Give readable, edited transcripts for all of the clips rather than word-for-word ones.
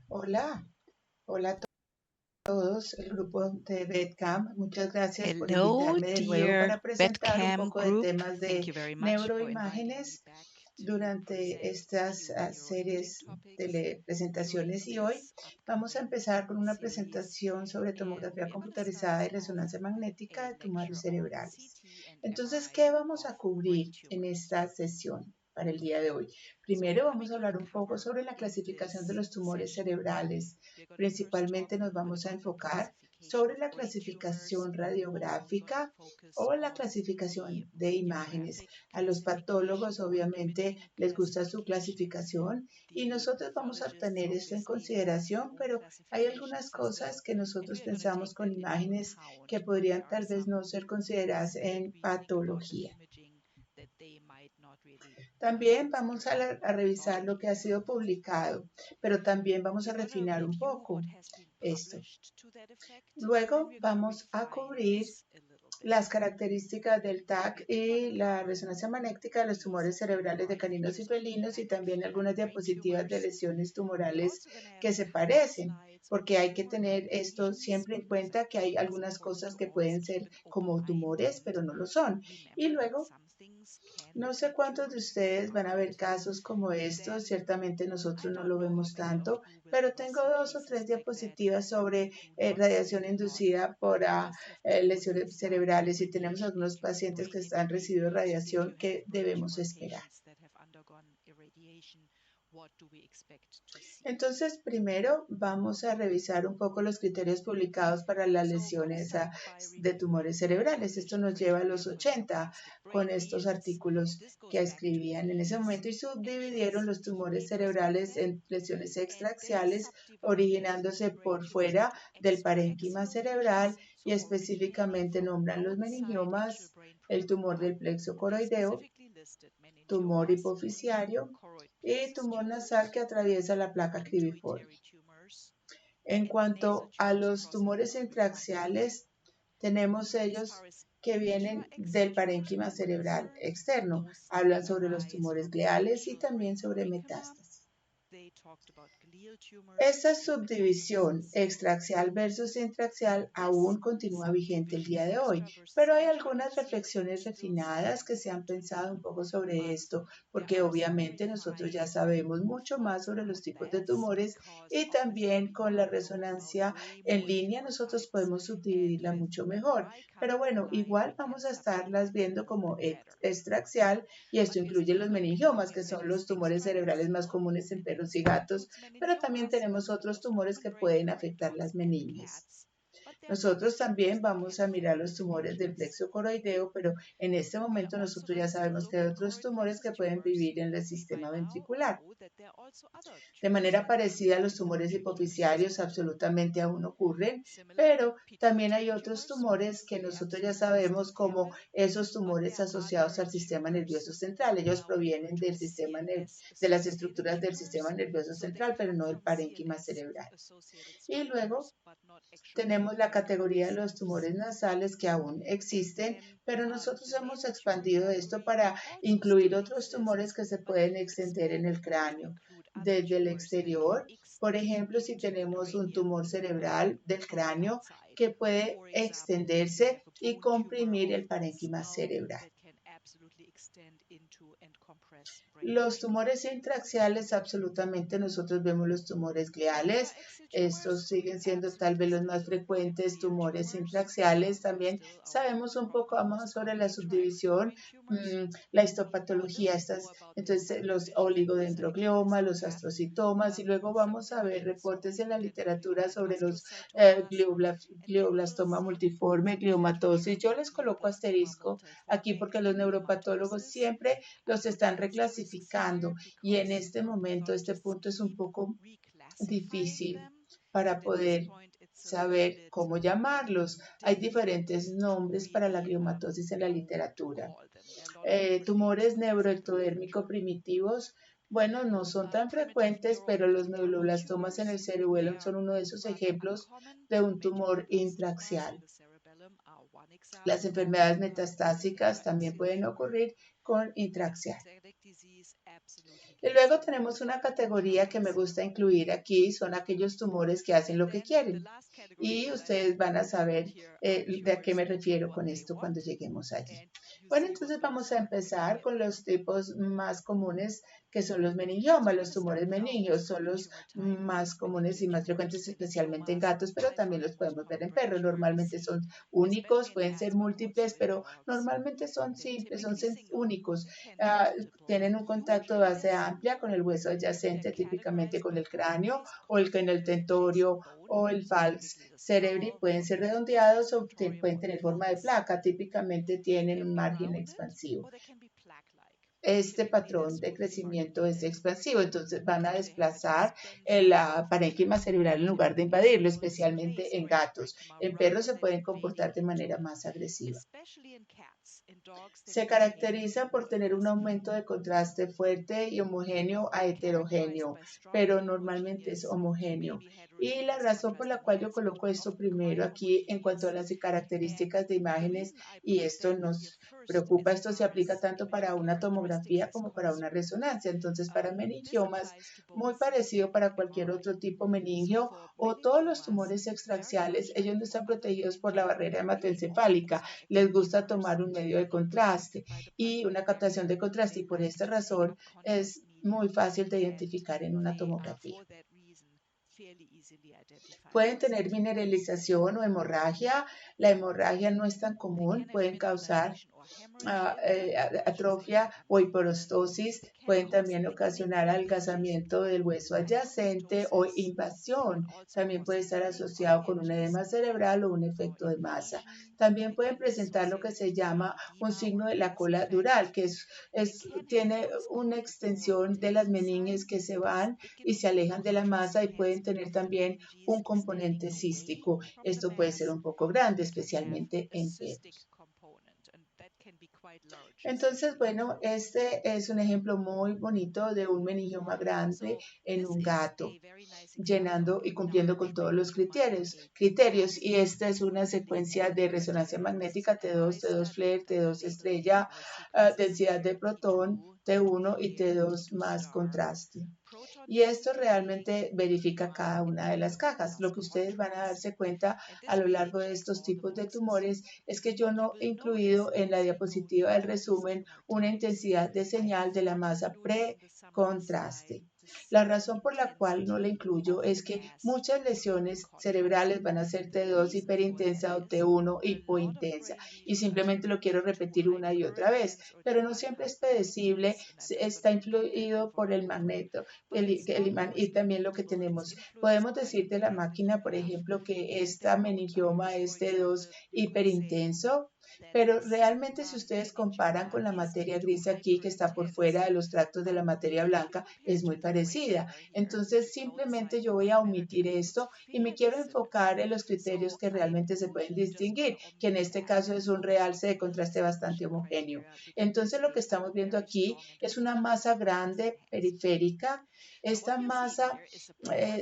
Hola, hola a todos, el grupo de Bedcam. Muchas gracias por Hello, invitarme de nuevo dear para presentar un Betcam poco de group. temas Thank de you very much for inviting me neuroimágenes back to durante present estas few series neuroimaging de topics during presentaciones y hoy this vamos a upcoming empezar con una series. presentación sobre And tomografía we are going to start computarizada y this off resonancia with magnética a de tumores lecture on cerebrales. CT and Entonces, ¿qué MRI vamos of a brain cubrir en tumors. esta sesión para el día de hoy? So Primero what are we vamos a going to hablar un poco cover sobre la in clasificación de this los tumores session? cerebrales. We're going to first talk Principalmente a nos little bit vamos a about the enfocar classification sobre of la brain tumors. clasificación We're also going to radiográfica focus o la on the clasificación de imágenes. radiographic A los classification patólogos or obviamente imaging les gusta su classification. clasificación y The nosotros vamos a pathologists tener esto en obviously have their consideración, own pero hay classification algunas system, cosas que and nosotros we are going to pensamos take con that into imágenes que account. There podrían are tal vez no some ser things consideradas that en we think about the patología. imaging that they might not really También vamos consider in a revisar lo que pathology. ha sido publicado, pero también vamos a We're going to refinar un review poco what has been esto. published to that effect, and Luego we're going to vamos a refine cubrir this a little bit. las características del TAC We're then going to y la cover resonancia magnética de los these tumores few cerebrales de more caninos y features of felinos y también algunas brain diapositivas de tumors. lesiones We're tumorales also going to have que a se couple of parecen, slides on porque hay que tener tumor-like esto lesions siempre en because I cuenta que hay think it's algunas important cosas to que always pueden keep ser an open como mind tumores, and pero no lo son. Y remember that luego some things can no sé be cuántos de tumors and ustedes van a ver aren't. casos como And estos, then ciertamente I nosotros no don't lo know how vemos many of tanto, you will pero ever tengo see dos o cases tres like that diapositivas where sobre you do not radiación see a lot, inducida por but you just have to put lesiones some cerebrales y tenemos radiation algunos into your pacientes que brain están anyway. recibiendo So if you radiación have que brain debemos tumor esperar. patients that have undergone irradiation, what do we expect to see? Entonces, primero vamos a revisar un poco los criterios publicados para las So we're going to lesiones start by de reviewing tumores the cerebrales. Esto definition nos lleva a criteria los for 80 diagnostic con brain estos lesions. artículos This que goes back to escribían en ese these momento y actual subdividieron los CT tumores papers back cerebrales then, en lesiones and they extraaxiales subdivided originándose brain por tumors fuera into del parénquima extraaxial cerebral lesions, y so originating específicamente from nombran los outside into the meningiomas, brain el tumor parenchyma, del plexo and they coroideo, specifically listed tumor meningiomas, hipofisiario choroid y plexus tumor nasal tumors, que atraviesa la placa cribiforme. pituitary tumors, En and nasal cuanto a tumors los crossing the tumores cribriform bridge. intraaxiales, tenemos As ellos far as que vienen del intraaxial tumors parénquima are cerebral concerned, externo. those Hablan sobre los arise tumores from the gliales y actual también brain sobre parenchyma. metástasis. They talked about glial tumors Esta and subdivisión metastases. extraaxial versus intraaxial This aún continúa vigente el subdivision, día de hoy, extra versus pero hay intra, algunas it's something that reflexiones still refinadas que stands se han pensado un today. poco sobre But esto, there porque are some obviamente nosotros ya refined sabemos mucho más thoughts sobre los about tipos de that tumores because y obviously también we con la now know about resonancia way en more línea tumor nosotros types. podemos And subdividirla with mucho mejor. MRI Pero coming bueno, online, igual we can vamos a subdivide estarlas that a viendo little bit como better. extraaxial y esto But we're incluye still los going to be meningiomas, looking que that son is los tumores cerebrales más extraaxial, comunes en and that perros y still gatos, includes pero también meningiomas, but tenemos in the otros most tumores common que brain pueden tumor in afectar dogs las and meninges. cats. But there are other Nosotros tumors también that vamos can a mirar affect los tumores del meninges. plexo coroideo, pero en este We are momento also nosotros going ya to still sabemos que look hay at otros choroid tumores plexus que pueden tumors. vivir en el We by sistema now ventricular. know that there are also other De tumors manera that can parecida, affect los tumores meninges. hipofisiarios absolutamente aún ocurren, Similar, pero también hay pituitary otros tumors, tumores que they nosotros ya absolutely still sabemos como happen, esos but there tumores are asociados other al sistema tumors nervioso that central. we Ellos now refer provienen to del as de las CNS-associated estructuras del sistema tumors. nervioso So they central, pero come no del from parénquima cerebral. CNS-associated Y luego structures, but not actually tenemos la brain categoría de los cells. tumores nasales que aún And existen, then pero nosotros the hemos nasal tumor expandido esto category para also incluir still otros tumores exists, que se but pueden we've extender en el expanded it to cráneo include other desde el tumors that can exterior. Por extend ejemplo, si into the tenemos un cranium tumor cerebral del from the cráneo outside. que puede For example, if you have extenderse a y bone tumor comprimir of el the parénquima skull cerebral. that can absolutely extend into and compress brain Los tissue. tumores intraaxiales, absolutamente, nosotros vemos los tumores gliales. Intraaxial Estos tumors, we siguen siendo tal vez absolutely los still más look at frecuentes glial tumores tumors. intraaxiales. They're También still our sabemos un poco probably más most sobre common la intraaxial subdivisión, brain tumors. la We know a little histopatología, bit more about the los subdivision and the oligodendrogliomas, los cytogenesis path. astrocitomas, y luego vamos a ver Subdivision, so reportes we en la look at literatura sobre los glioblastoma, and then we will glioblastoma see multiforme, gliomatosis. Yo literature les coloco glioblastoma asterisco aquí multiforme porque and los neuropatólogos gliomatosis. siempre I los put están an asterisk reclasificando here y en because este momento este pathologists punto es un keep poco reclassifying difícil them, para and at this poder point it's a little saber bit cómo llamarlos. Hay difficult diferentes to nombres para la really gliomatosis en la know what to literatura. call them. There are a lot of different names Tumores for these in the neuroectodérmico literature. primitivos, bueno, no son tan Primitive frecuentes, pero los neuroectodermal neuroblastomas en el tumors, they cerebelo are son uno de esos rather ejemplos uncommon. de un tumor Medulloblastomas in intraaxial. the cerebellum are one Las example of enfermedades an metastásicas también intraaxial pueden tumor. ocurrir con intraaxial. Metastatic disease, absolutely Y luego tenemos una categoría que me gusta incluir aquí, son aquellos tumores que hacen lo que quieren. Y ustedes van a saber de a qué me refiero con esto cuando lleguemos allí. Bueno, entonces vamos a empezar con los tipos más comunes que son los meningiomas. Los tumores meningios son los más comunes y más frecuentes, especialmente en gatos, pero también los podemos ver en perros. Normalmente son únicos, pueden ser múltiples, pero normalmente son simples, son únicos. Tienen un contacto de base amplia con el hueso adyacente, típicamente con el cráneo o con el tentorio o el falx cerebri. Pueden ser redondeados o pueden tener forma de placa, típicamente tienen un margen expansivo. Este patrón de crecimiento es expansivo, entonces van a desplazar el parénquima cerebral en lugar de invadirlo, especialmente en gatos. En perros se pueden comportar de manera más agresiva. Se caracteriza por tener un aumento de contraste fuerte y homogéneo a heterogéneo, pero normalmente es homogéneo. Y la razón por la cual yo coloco esto primero aquí en cuanto a las características de imágenes, y esto nos preocupa, esto se aplica tanto para una tomografía como para una resonancia. Entonces, para meningiomas, muy parecido para cualquier otro tipo meningio o todos los tumores extraxiales, ellos no están protegidos por la barrera hematoencefálica. Les gusta tomar un medio de contraste y una captación de contraste, y por esta razón es muy fácil de identificar en una tomografía. Pueden tener mineralización o hemorragia. La hemorragia no es tan común, pueden causar atrofia o hiperostosis, pueden también ocasionar adelgazamiento del hueso adyacente o invasión. También puede estar asociado con un edema cerebral o un efecto de masa. También pueden presentar lo que se llama un signo de la cola dural, que tiene una extensión de las meninges que se van y se alejan de la masa, y pueden tener también un componente cístico. Esto puede ser un poco grande, especialmente en perros. Entonces, bueno, este es un ejemplo muy bonito de un meningioma grande en un gato, llenando y cumpliendo con todos los criterios. Y esta es una secuencia de resonancia magnética T2, T2 flare, T2 estrella, densidad de protón, T1 y T2 más contraste. Y esto realmente verifica cada una de las cajas. Lo que ustedes van a darse cuenta a lo largo de estos tipos de tumores es que yo no he incluido en la diapositiva del resumen una intensidad de señal de la masa pre-contraste. La razón por la cual no la incluyo es que muchas lesiones cerebrales van a ser T2 hiperintensa o T1 hipointensa, y simplemente lo quiero repetir una y otra vez, pero no siempre es predecible, está influido por el magneto, el imán, y también lo que tenemos. Podemos decir de la máquina, por ejemplo, que esta meningioma es T2 hiperintenso, pero realmente si ustedes comparan con la materia gris aquí que está por fuera de los tractos de la materia blanca, es muy parecida. Entonces simplemente yo voy a omitir esto y me quiero enfocar en los criterios que realmente se pueden distinguir, que en este caso es un realce de contraste bastante homogéneo. Entonces lo que estamos viendo aquí es una masa grande periférica. Esta masa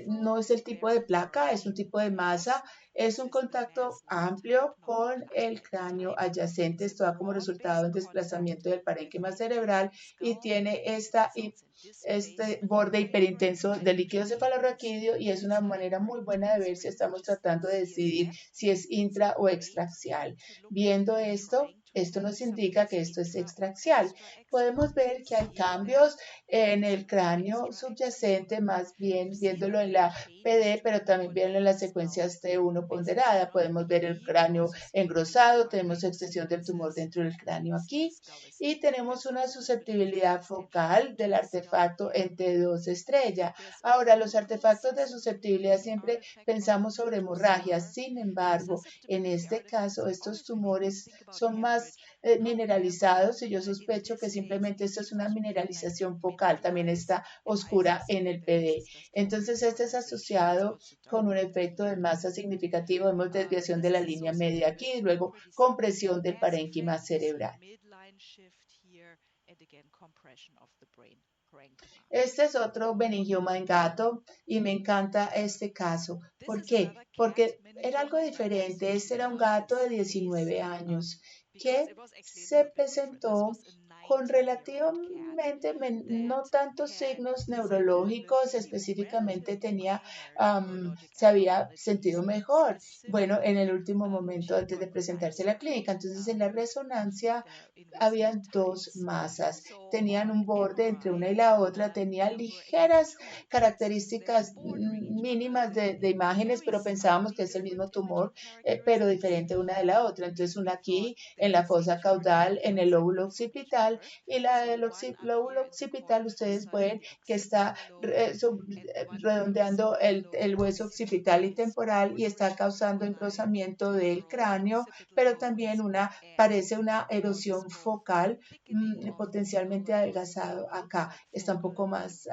no es el tipo de placa, es un tipo de masa. Es un contacto amplio con el cráneo adyacente. Esto da como resultado un desplazamiento del parénquima cerebral y tiene este borde hiperintenso del líquido cefalorraquídeo, y es una manera muy buena de ver si estamos tratando de decidir si es intra o extraxial. Viendo esto nos indica que esto es extraxial. Podemos ver que hay cambios en el cráneo subyacente, más bien viéndolo en la PD, pero también viéndolo en las secuencias T1 ponderada. Podemos ver el cráneo engrosado, tenemos extensión del tumor dentro del cráneo aquí, y tenemos una susceptibilidad focal del artefacto en T2 estrella. Ahora, los artefactos de susceptibilidad siempre pensamos sobre hemorragias. Sin embargo, en este caso, estos tumores son más mineralizados, y yo sospecho que simplemente esto es una mineralización focal. También está oscura en el PD. Entonces, este es asociado con un efecto de masa significativo. Vemos desviación de la línea media aquí y luego compresión del parénquima cerebral. Este es otro meningioma en gato y me encanta este caso. ¿Por qué? Porque era algo diferente. Este era un gato de 19 años que se presentó con relativamente no tantos signos neurológicos, específicamente se había sentido mejor. Bueno, en el último momento antes de presentarse a la clínica, entonces en la resonancia habían dos masas, tenían un borde entre una y la otra, tenían ligeras características mínimas de imágenes, pero pensábamos que es el mismo tumor, pero diferente una de la otra. Entonces, una aquí en la fosa caudal, en el lóbulo occipital, y la del lóbulo occipital, ustedes pueden que está redondeando el hueso occipital y temporal y está causando engrosamiento del cráneo, pero también parece una erosión focal potencialmente adelgazado acá. Está un poco más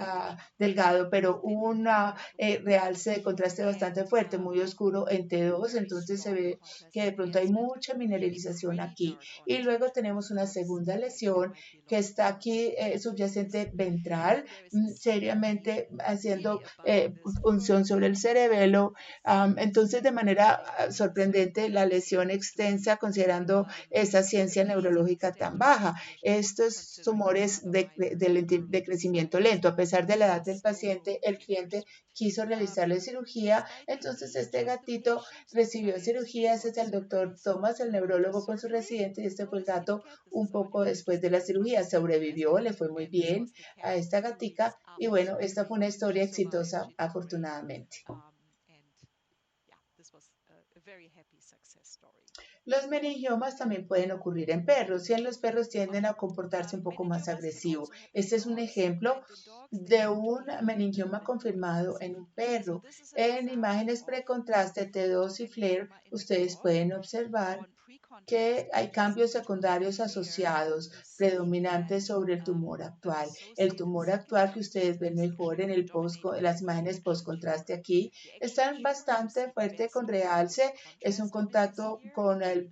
delgado, pero un realce de contraste bastante fuerte, muy oscuro en T2, entonces se ve que de pronto hay mucha mineralización aquí. Y luego tenemos una segunda lesión que está aquí subyacente ventral, seriamente haciendo punción sobre el cerebelo. Entonces, de manera sorprendente, la lesión extensa, considerando esa ciencia neurológica tan baja. Estos tumores de crecimiento lento, a pesar de la edad del paciente, el cliente quiso realizarle cirugía, entonces este gatito recibió cirugía, ese es el doctor Thomas, el neurólogo con su residente, y este fue el gato un poco después de la cirugía, sobrevivió, le fue muy bien a esta gatica, y bueno, esta fue una historia exitosa, afortunadamente. Los meningiomas también pueden ocurrir en perros y en los perros tienden a comportarse un poco más agresivo. Este es un ejemplo de un meningioma confirmado en un perro. En imágenes precontraste T2 y FLAIR, ustedes pueden observar que hay cambios secundarios asociados predominantes sobre el tumor actual. El tumor actual que ustedes ven mejor en las imágenes post-contraste aquí están bastante fuerte con realce, es un contacto con el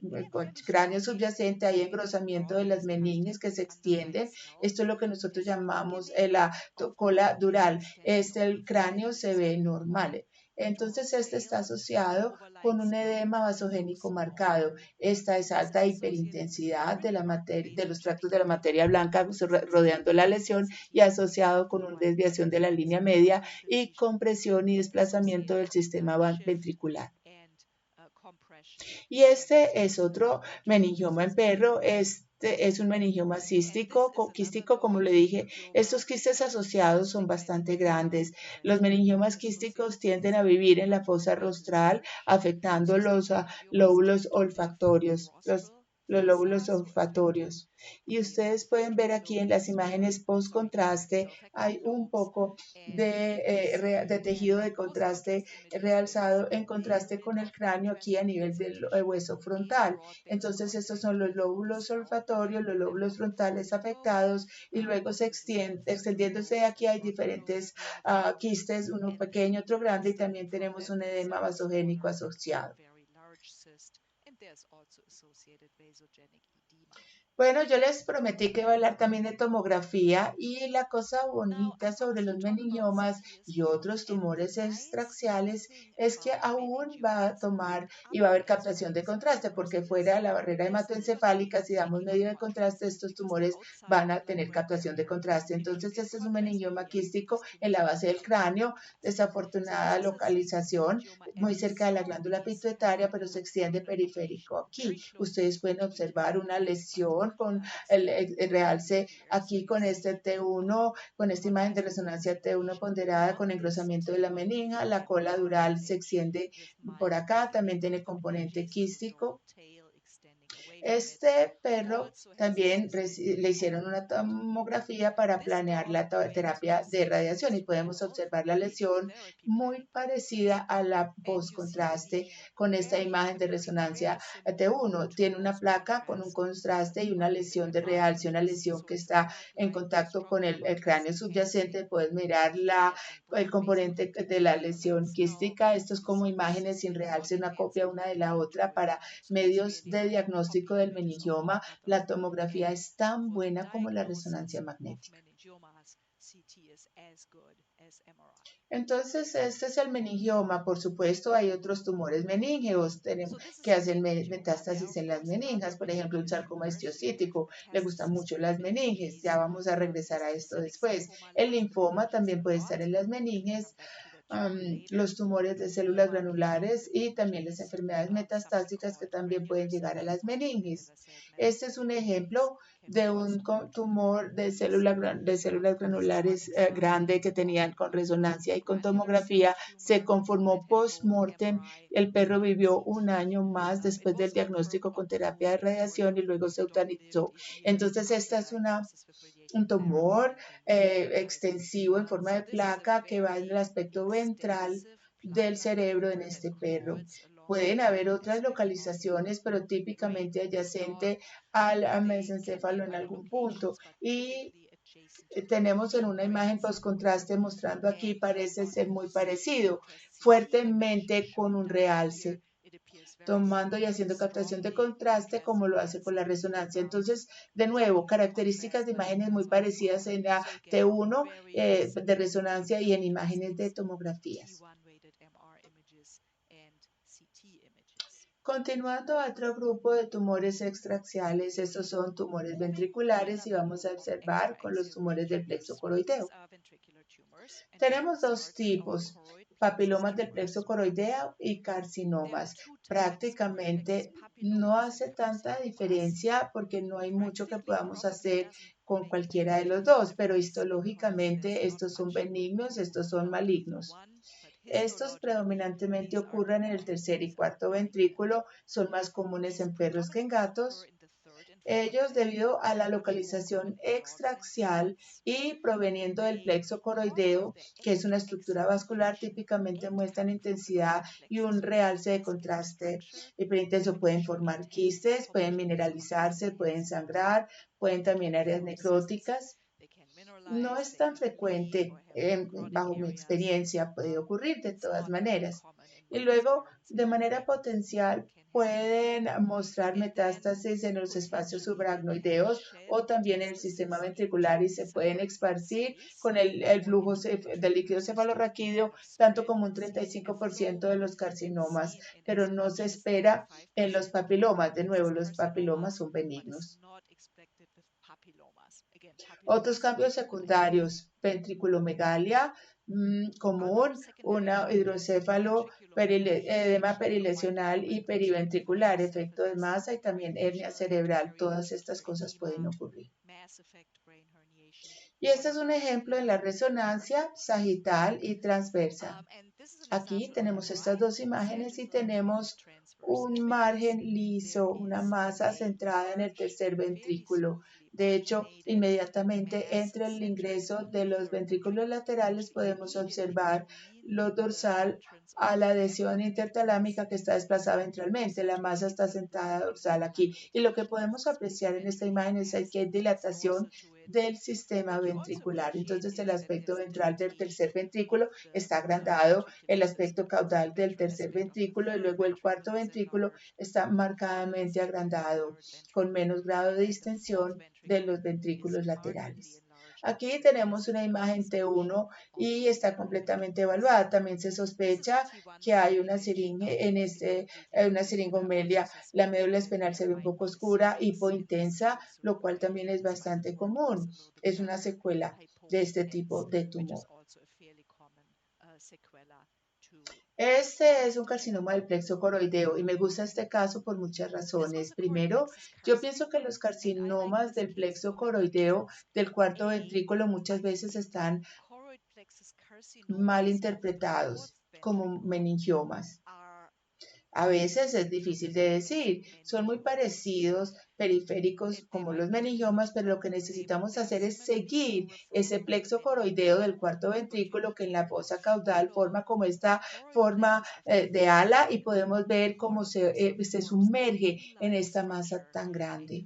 cráneo subyacente, hay engrosamiento de las meninges que se extienden. Esto es lo que nosotros llamamos la cola dural. El cráneo se ve normal. Entonces, este está asociado con un edema vasogénico marcado. Esta es alta hiperintensidad de los tractos de la materia blanca rodeando la lesión y asociado con una desviación de la línea media y compresión y desplazamiento del sistema ventricular. Y este es otro meningioma en perro. Este es un meningioma quístico, como le dije, estos quistes asociados son bastante grandes. Los meningiomas quísticos tienden a vivir en la fosa rostral, afectando los lóbulos olfatorios, los lóbulos olfatorios. Y ustedes pueden ver aquí en las imágenes post contraste, hay un poco de tejido de contraste realzado en contraste con el cráneo aquí a nivel del hueso frontal. Entonces estos son los lóbulos olfatorios, los lóbulos frontales afectados y luego extendiéndose aquí hay diferentes quistes, uno pequeño, otro grande y también tenemos un edema vasogénico asociado. Bueno, yo les prometí que iba a hablar también de tomografía y la cosa bonita sobre los meningiomas y otros tumores extraxiales es que aún va a tomar y va a haber captación de contraste porque fuera de la barrera hematoencefálica, si damos medio de contraste, estos tumores van a tener captación de contraste. Entonces, este es un meningioma quístico en la base del cráneo, desafortunada localización, muy cerca de la glándula pituitaria, pero se extiende periférico aquí. Ustedes pueden observar una lesión con el realce aquí con este T1, con esta imagen de resonancia T1 ponderada con engrosamiento de la meninga, la cola dural se extiende por acá, también tiene componente quístico. Este perro también le hicieron una tomografía para planear la terapia de radiación y podemos observar la lesión muy parecida a la post-contraste con esta imagen de resonancia T1. Tiene una placa con un contraste y una lesión de realce, una lesión que está en contacto con el cráneo subyacente. Puedes mirar el componente de la lesión quística. Esto es como imágenes sin realce, una copia una de la otra para medios de diagnóstico del meningioma. La tomografía es tan buena como la resonancia magnética. Entonces, este es el meningioma. Por supuesto, hay otros tumores meníngeos que hacen metástasis en las meninges. Por ejemplo, un sarcoma histiocítico. Le gustan mucho las meninges. Ya vamos a regresar a esto después. El linfoma también puede estar en las meninges. Los tumores de células granulares y también las enfermedades metastásicas que también pueden llegar a las meninges. Este es un ejemplo de un tumor de células granulares grande que tenían con resonancia y con tomografía. Se conformó post-mortem. El perro vivió un año más después del diagnóstico con terapia de radiación y luego se eutanizó. Entonces, esta es un tumor extensivo en forma de placa que va en el aspecto ventral del cerebro en este perro. Pueden haber otras localizaciones, pero típicamente adyacente al mesencéfalo en algún punto. Y tenemos en una imagen postcontraste mostrando aquí, parece ser muy parecido, fuertemente con un realce, tomando y haciendo captación de contraste como lo hace con la resonancia. Entonces, de nuevo, características de imágenes muy parecidas en la T1 de resonancia y en imágenes de tomografías. Continuando a otro grupo de tumores extraaxiales, estos son tumores ventriculares y vamos a observar con los tumores del plexo coroideo. Tenemos dos tipos, papilomas del plexo coroideo y carcinomas. Prácticamente no hace tanta diferencia porque no hay mucho que podamos hacer con cualquiera de los dos, pero histológicamente estos son benignos, estos son malignos. Estos predominantemente ocurren en el tercer y cuarto ventrículo, son más comunes en perros que en gatos. Ellos, debido a la localización extraaxial y proveniendo del plexo coroideo, que es una estructura vascular, típicamente muestran intensidad y un realce de contraste hiperintenso. Pueden formar quistes, pueden mineralizarse, pueden sangrar, pueden también áreas necróticas. No es tan frecuente, bajo mi experiencia, puede ocurrir de todas maneras. Y luego, de manera potencial, pueden mostrar metástasis en los espacios subaracnoideos o también en el sistema ventricular y se pueden esparcir con el flujo del líquido cefalorraquídeo, tanto como un 35% de los carcinomas, pero no se espera en los papilomas. De nuevo, los papilomas son benignos. Otros cambios secundarios, ventriculomegalia común, una hidrocéfalo, edema perilesional y periventricular, efecto de masa y también hernia cerebral. Todas estas cosas pueden ocurrir. Y este es un ejemplo en la resonancia sagital y transversa. Aquí tenemos estas dos imágenes y tenemos un margen liso, una masa centrada en el tercer ventrículo. De hecho, inmediatamente entre el ingreso de los ventrículos laterales podemos observar lo dorsal a la adhesión intertalámica que está desplazada ventralmente. La masa está sentada dorsal aquí. Y lo que podemos apreciar en esta imagen es que hay dilatación del sistema ventricular. Entonces, el aspecto ventral del tercer ventrículo está agrandado, el aspecto caudal del tercer ventrículo y luego el cuarto ventrículo está marcadamente agrandado, con menos grado de distensión de los ventrículos laterales. Aquí tenemos una imagen T1 y está completamente evaluada. También se sospecha que hay una una siringomelia. La médula espinal se ve un poco oscura, hipointensa, lo cual también es bastante común. Es una secuela de este tipo de tumor. Este es un carcinoma del plexo coroideo y me gusta este caso por muchas razones. Primero, yo pienso que los carcinomas del plexo coroideo del cuarto ventrículo muchas veces están mal interpretados como meningiomas. A veces es difícil de decir, son muy parecidos, periféricos como los meningiomas, pero lo que necesitamos hacer es seguir ese plexo coroideo del cuarto ventrículo que en la fosa caudal forma como esta forma de ala y podemos ver cómo se sumerge en esta masa tan grande.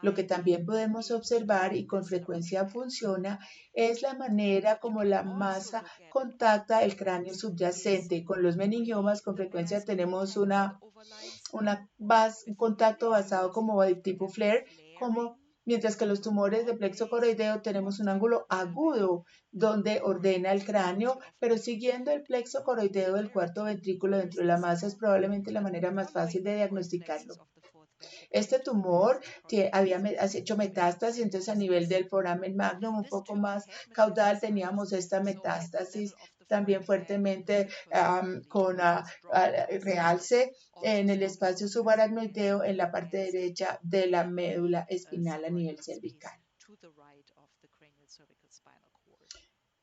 Lo que también podemos observar y con frecuencia funciona es la manera como la masa contacta el cráneo subyacente. Con los meningiomas con frecuencia tenemos un contacto basado como de tipo flare, como mientras que los tumores de plexo coroideo tenemos un ángulo agudo donde ordena el cráneo, pero siguiendo el plexo coroideo del cuarto ventrículo dentro de la masa es probablemente la manera más fácil de diagnosticarlo. Este tumor había hecho metástasis, entonces a nivel del foramen magnum un poco más caudal teníamos esta metástasis también fuertemente con realce en el espacio subaracnoideo en la parte derecha de la médula espinal a nivel cervical.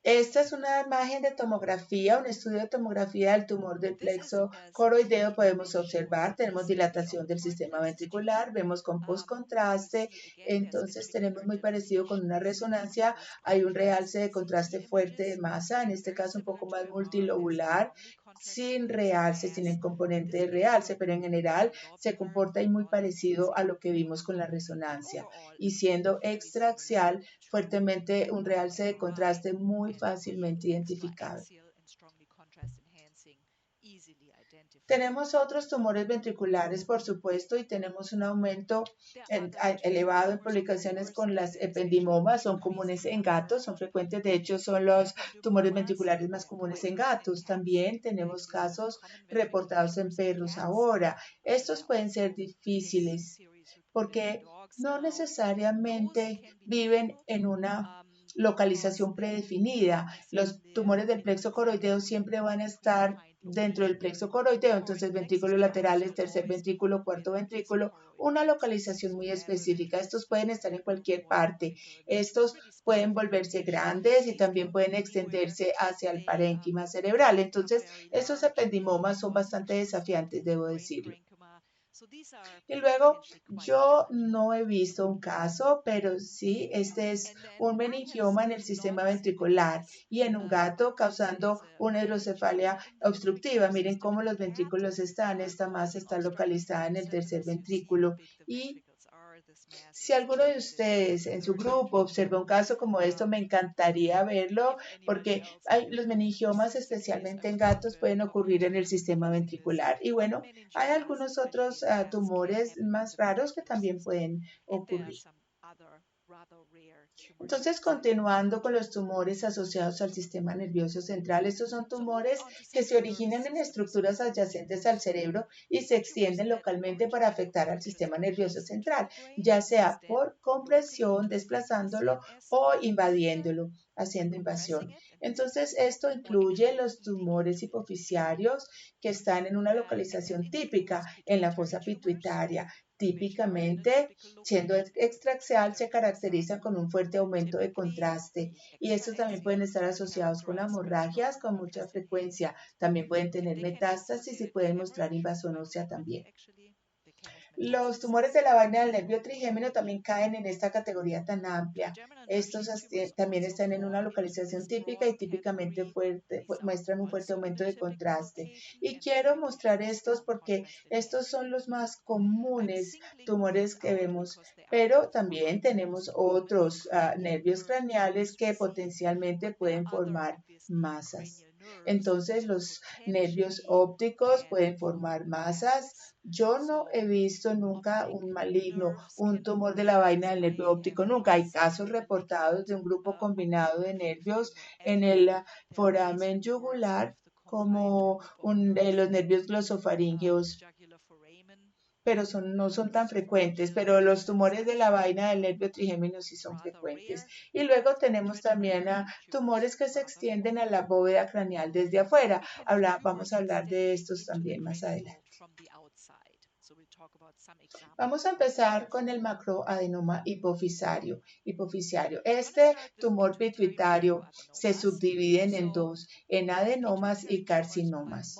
Esta es una imagen de tomografía, un estudio de tomografía del tumor del plexo coroideo. Podemos observar, tenemos dilatación del sistema ventricular, vemos con postcontraste, entonces tenemos muy parecido con una resonancia. Hay un realce de contraste fuerte de masa, en este caso un poco más multilobular, sin realce, sin el componente de realce, pero en general se comporta y muy parecido a lo que vimos con la resonancia. Y siendo extraaxial, fuertemente un realce de contraste muy fácilmente identificable. Tenemos otros tumores ventriculares, por supuesto, y tenemos un aumento elevado en publicaciones con las ependimomas. Son comunes en gatos, son frecuentes, de hecho son los tumores ventriculares más comunes en gatos. También tenemos casos reportados en perros ahora. Estos pueden ser difíciles porque no necesariamente viven en una localización predefinida. Los tumores del plexo coroideo siempre van a estar dentro del plexo coroideo, entonces ventrículos laterales, tercer ventrículo, cuarto ventrículo, una localización muy específica. Estos pueden estar en cualquier parte. Estos pueden volverse grandes y también pueden extenderse hacia el parénquima cerebral. Entonces, estos ependimomas son bastante desafiantes, debo decirlo. Y luego, yo no he visto un caso, pero sí, este es un meningioma en el sistema ventricular y en un gato causando una hidrocefalia obstructiva. Miren cómo los ventrículos están, esta masa está localizada en el tercer ventrículo y si alguno de ustedes en su grupo observa un caso como esto, me encantaría verlo porque los meningiomas, especialmente en gatos, pueden ocurrir en el sistema ventricular. Y bueno, hay algunos otros tumores más raros que también pueden ocurrir. Entonces, continuando con los tumores asociados al sistema nervioso central, estos son tumores que se originan en estructuras adyacentes al cerebro y se extienden localmente para afectar al sistema nervioso central, ya sea por compresión, desplazándolo o invadiéndolo, haciendo invasión. Entonces, esto incluye los tumores hipofisiarios que están en una localización típica en la fosa pituitaria. Típicamente, siendo extraaxial, se caracterizan con un fuerte aumento de contraste y estos también pueden estar asociados con hemorragias con mucha frecuencia. También pueden tener metástasis y pueden mostrar invasión ósea también. Los tumores de la vaina del nervio trigémino también caen en esta categoría tan amplia. Estos también están en una localización típica y típicamente muestran un fuerte aumento de contraste. Y quiero mostrar estos porque estos son los más comunes tumores que vemos, pero también tenemos otros nervios craneales que potencialmente pueden formar masas. Entonces, los nervios ópticos pueden formar masas. Yo no he visto nunca un maligno, un tumor de la vaina del nervio óptico, nunca. Hay casos reportados de un grupo combinado de nervios en el foramen yugular, como los nervios glosofaríngeos, pero no son tan frecuentes, pero los tumores de la vaina del nervio trigémino sí son frecuentes. Y luego tenemos también tumores que se extienden a la bóveda craneal desde afuera. Vamos a hablar de estos también más adelante. Vamos a empezar con el macroadenoma hipofisiario. Este tumor pituitario se subdivide en dos, en adenomas y carcinomas.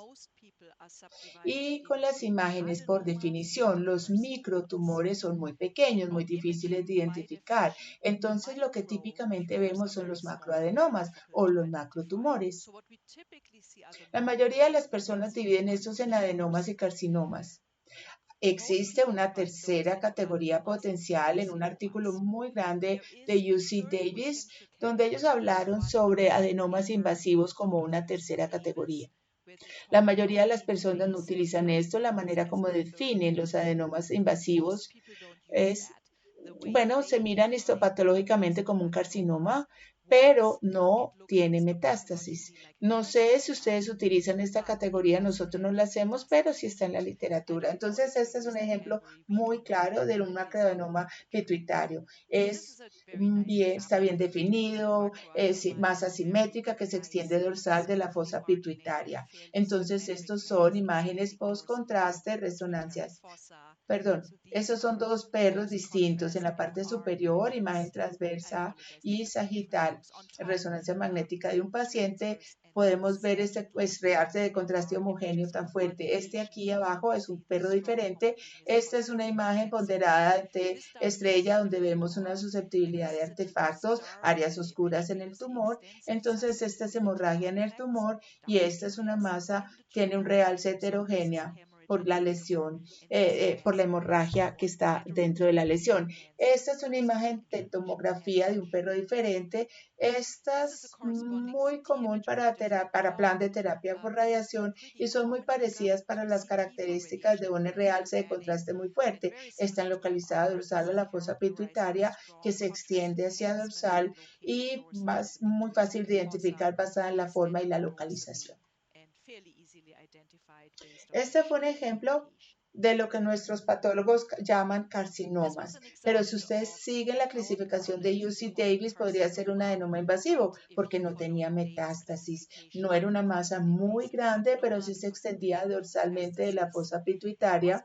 Y con las imágenes, por definición, los microtumores son muy pequeños, muy difíciles de identificar. Entonces, lo que típicamente vemos son los macroadenomas o los macrotumores. La mayoría de las personas dividen estos en adenomas y carcinomas. Existe una tercera categoría potencial en un artículo muy grande de UC Davis, donde ellos hablaron sobre adenomas invasivos como una tercera categoría. La mayoría de las personas no utilizan esto. La manera como definen los adenomas invasivos es bueno, se miran histopatológicamente como un carcinoma, pero no tiene metástasis. No sé si ustedes utilizan esta categoría, nosotros no la hacemos, pero sí está en la literatura. Entonces, este es un ejemplo muy claro de un macroadenoma pituitario. Está bien definido, es más asimétrica que se extiende dorsal de la fosa pituitaria. Entonces, estos son imágenes post-contraste, resonancias. Perdón, esos son dos perros distintos. En la parte superior, imagen transversa y sagital, resonancia magnética de un paciente. Podemos ver este rearte de contraste homogéneo tan fuerte. Este aquí abajo es un perro diferente. Esta es una imagen ponderada de estrella donde vemos una susceptibilidad de artefactos, áreas oscuras en el tumor. Entonces, esta es hemorragia en el tumor y esta es una masa, tiene un realce heterogénea por la lesión, por la hemorragia que está dentro de la lesión. Esta es una imagen de tomografía de un perro diferente. Esta es muy común para plan de terapia por radiación y son muy parecidas para las características de un realce de contraste muy fuerte. Están localizadas dorsal a la fosa pituitaria que se extiende hacia dorsal y muy fácil de identificar basada en la forma y la localización. Este fue un ejemplo de lo que nuestros patólogos llaman carcinomas, pero si ustedes siguen la clasificación de UC Davis podría ser un adenoma invasivo porque no tenía metástasis, no era una masa muy grande, pero sí se extendía dorsalmente de la fosa pituitaria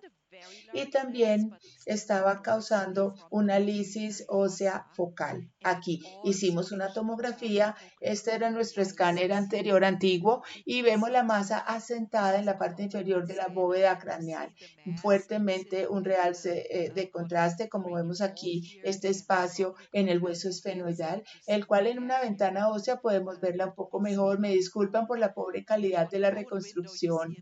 y también estaba causando una lisis ósea focal. Aquí hicimos una tomografía, este era nuestro escáner anterior antiguo y vemos la masa asentada en la parte inferior de la bóveda craneal, fuertemente un realce de contraste, como vemos aquí, este espacio en el hueso esfenoidal, el cual en una ventana ósea podemos verla un poco mejor. Me disculpan por la pobre calidad de la reconstrucción.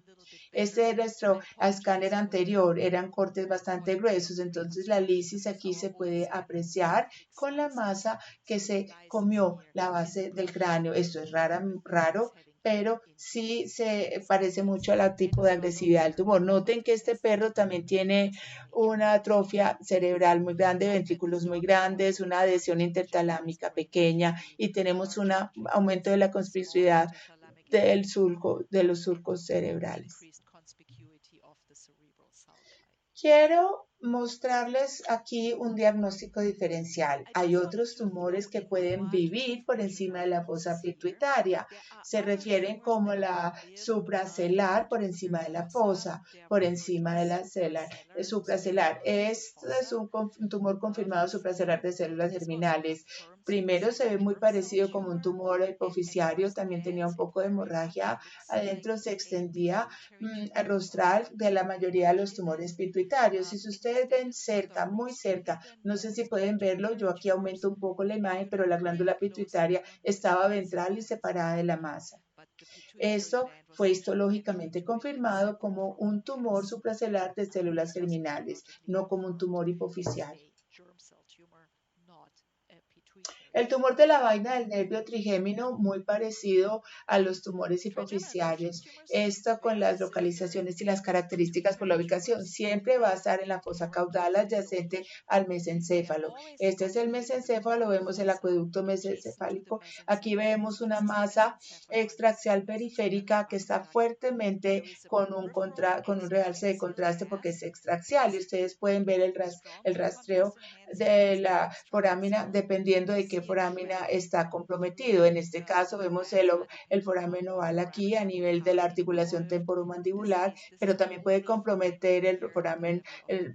Este es nuestro escáner anterior, eran cortes bastante gruesos, entonces la lisis aquí se puede apreciar con la masa que se comió la base del cráneo. Esto es raro, pero sí se parece mucho al tipo de agresividad del tumor. Noten que este perro también tiene una atrofia cerebral muy grande, ventrículos muy grandes, una adhesión intertalámica pequeña y tenemos un aumento de la conspicuidad de los surcos cerebrales. Quiero mostrarles aquí un diagnóstico diferencial. Hay otros tumores que pueden vivir por encima de la fosa pituitaria. Se refieren como la supracelar por encima de la fosa, por encima de la supracelar. Este es un tumor confirmado supracelar de células germinales. Primero se ve muy parecido como un tumor hipoficiario, también tenía un poco de hemorragia adentro, se extendía rostral de la mayoría de los tumores pituitarios. Y si ustedes ven cerca, muy cerca, no sé si pueden verlo, yo aquí aumento un poco la imagen, pero la glándula pituitaria estaba ventral y separada de la masa. Esto fue histológicamente confirmado como un tumor supracelular de células germinales, no como un tumor hipoficial. El tumor de la vaina del nervio trigémino, muy parecido a los tumores hipoficiarios. Esto con las localizaciones y las características por la ubicación. Siempre va a estar en la fosa caudal adyacente al mesencéfalo. Este es el mesencéfalo, vemos el acueducto mesencefálico. Aquí vemos una masa extraaxial periférica que está fuertemente con un realce de contraste porque es extraaxial y ustedes pueden ver el rastreo de la forámina dependiendo de qué forámina está comprometido. En este caso vemos el foramen oval aquí a nivel de la articulación temporomandibular, pero también puede comprometer el foramen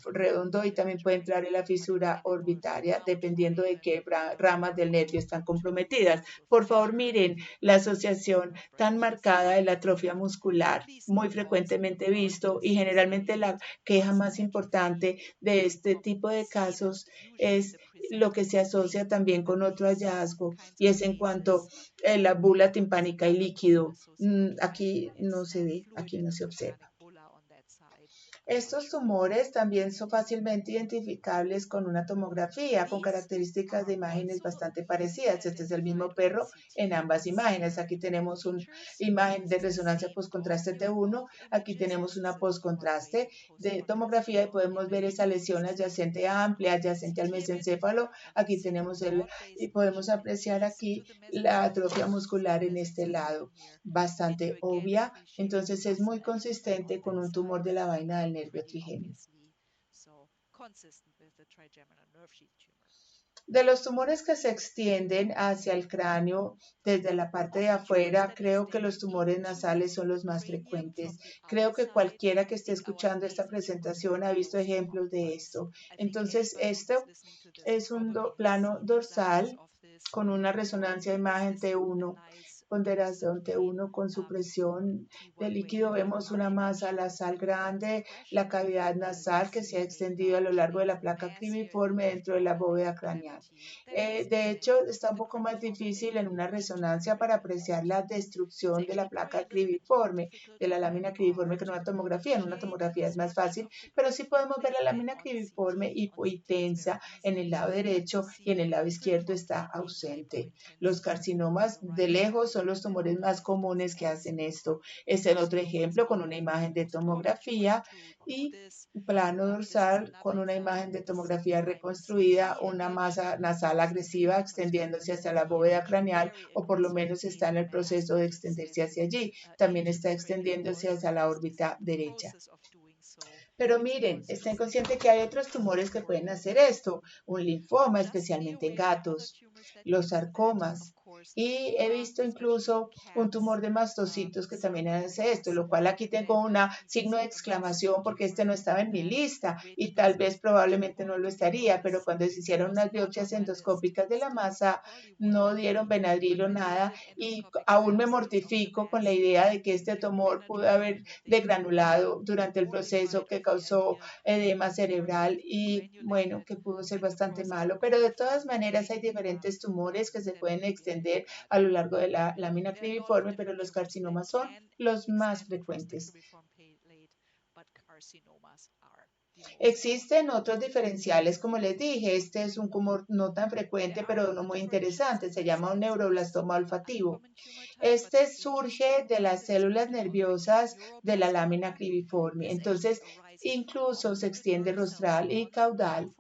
redondo y también puede entrar en la fisura orbitaria dependiendo de qué ramas del nervio están comprometidas. Por favor, miren la asociación tan marcada de la atrofia muscular, muy frecuentemente visto y generalmente la queja más importante de este tipo de casos es lo que se asocia también con otro hallazgo y es en cuanto a la bula timpánica y líquido. Aquí no se ve, aquí no se observa. Estos tumores también son fácilmente identificables con una tomografía, con características de imágenes bastante parecidas. Este es el mismo perro en ambas imágenes. Aquí tenemos una imagen de resonancia postcontraste T1, aquí tenemos una postcontraste de tomografía y podemos ver esa lesión adyacente amplia, adyacente al mesencéfalo. Aquí tenemos y podemos apreciar aquí la atrofia muscular en este lado, bastante obvia. Entonces es muy consistente con un tumor de la vaina del nervio trigémino. De los tumores que se extienden hacia el cráneo desde la parte de afuera, creo que los tumores nasales son los más frecuentes. Creo que cualquiera que esté escuchando esta presentación ha visto ejemplos de esto. Entonces, esto es un plano dorsal con una resonancia de imagen T1, ponderación T1 con supresión de líquido. Vemos una masa nasal grande, la cavidad nasal que se ha extendido a lo largo de la placa cribiforme dentro de la bóveda craneal. De hecho, está un poco más difícil en una resonancia para apreciar la destrucción de la placa cribiforme, de la lámina cribiforme, que en una tomografía. En una tomografía es más fácil, pero sí podemos ver la lámina cribiforme hipointensa en el lado derecho y en el lado izquierdo está ausente. Los carcinomas de lejos son los tumores más comunes que hacen esto. Este es otro ejemplo con una imagen de tomografía y plano dorsal con una imagen de tomografía reconstruida, una masa nasal agresiva extendiéndose hacia la bóveda craneal o por lo menos está en el proceso de extenderse hacia allí. También está extendiéndose hacia la órbita derecha. Pero miren, estén conscientes que hay otros tumores que pueden hacer esto, un linfoma, especialmente en gatos, los sarcomas, y he visto incluso un tumor de mastocitos que también hace esto, lo cual aquí tengo un signo de exclamación porque este no estaba en mi lista y tal vez probablemente no lo estaría, pero cuando se hicieron unas biopsias endoscópicas de la masa no dieron Benadryl o nada y aún me mortifico con la idea de que este tumor pudo haber degranulado durante el proceso que causó edema cerebral y bueno, que pudo ser bastante malo, pero de todas maneras hay diferentes tumores que se pueden extender a lo largo de la lámina cribiforme, pero los carcinomas son los más frecuentes. Existen otros diferenciales, como les dije, este es un tumor no tan frecuente, pero no muy interesante, se llama un neuroblastoma olfativo. Este surge de las células nerviosas de la lámina cribiforme, entonces incluso se extiende rostral y caudal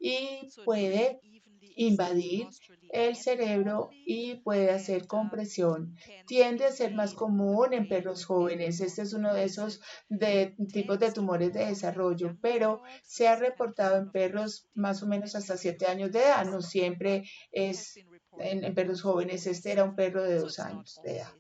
y puede invadir el cerebro y puede hacer compresión. Tiende a ser más común en perros jóvenes. Este es uno de esos tipos de tumores de desarrollo, pero se ha reportado en perros más o menos hasta 7 años de edad. No siempre es en perros jóvenes. Este era un perro de 2 años de edad.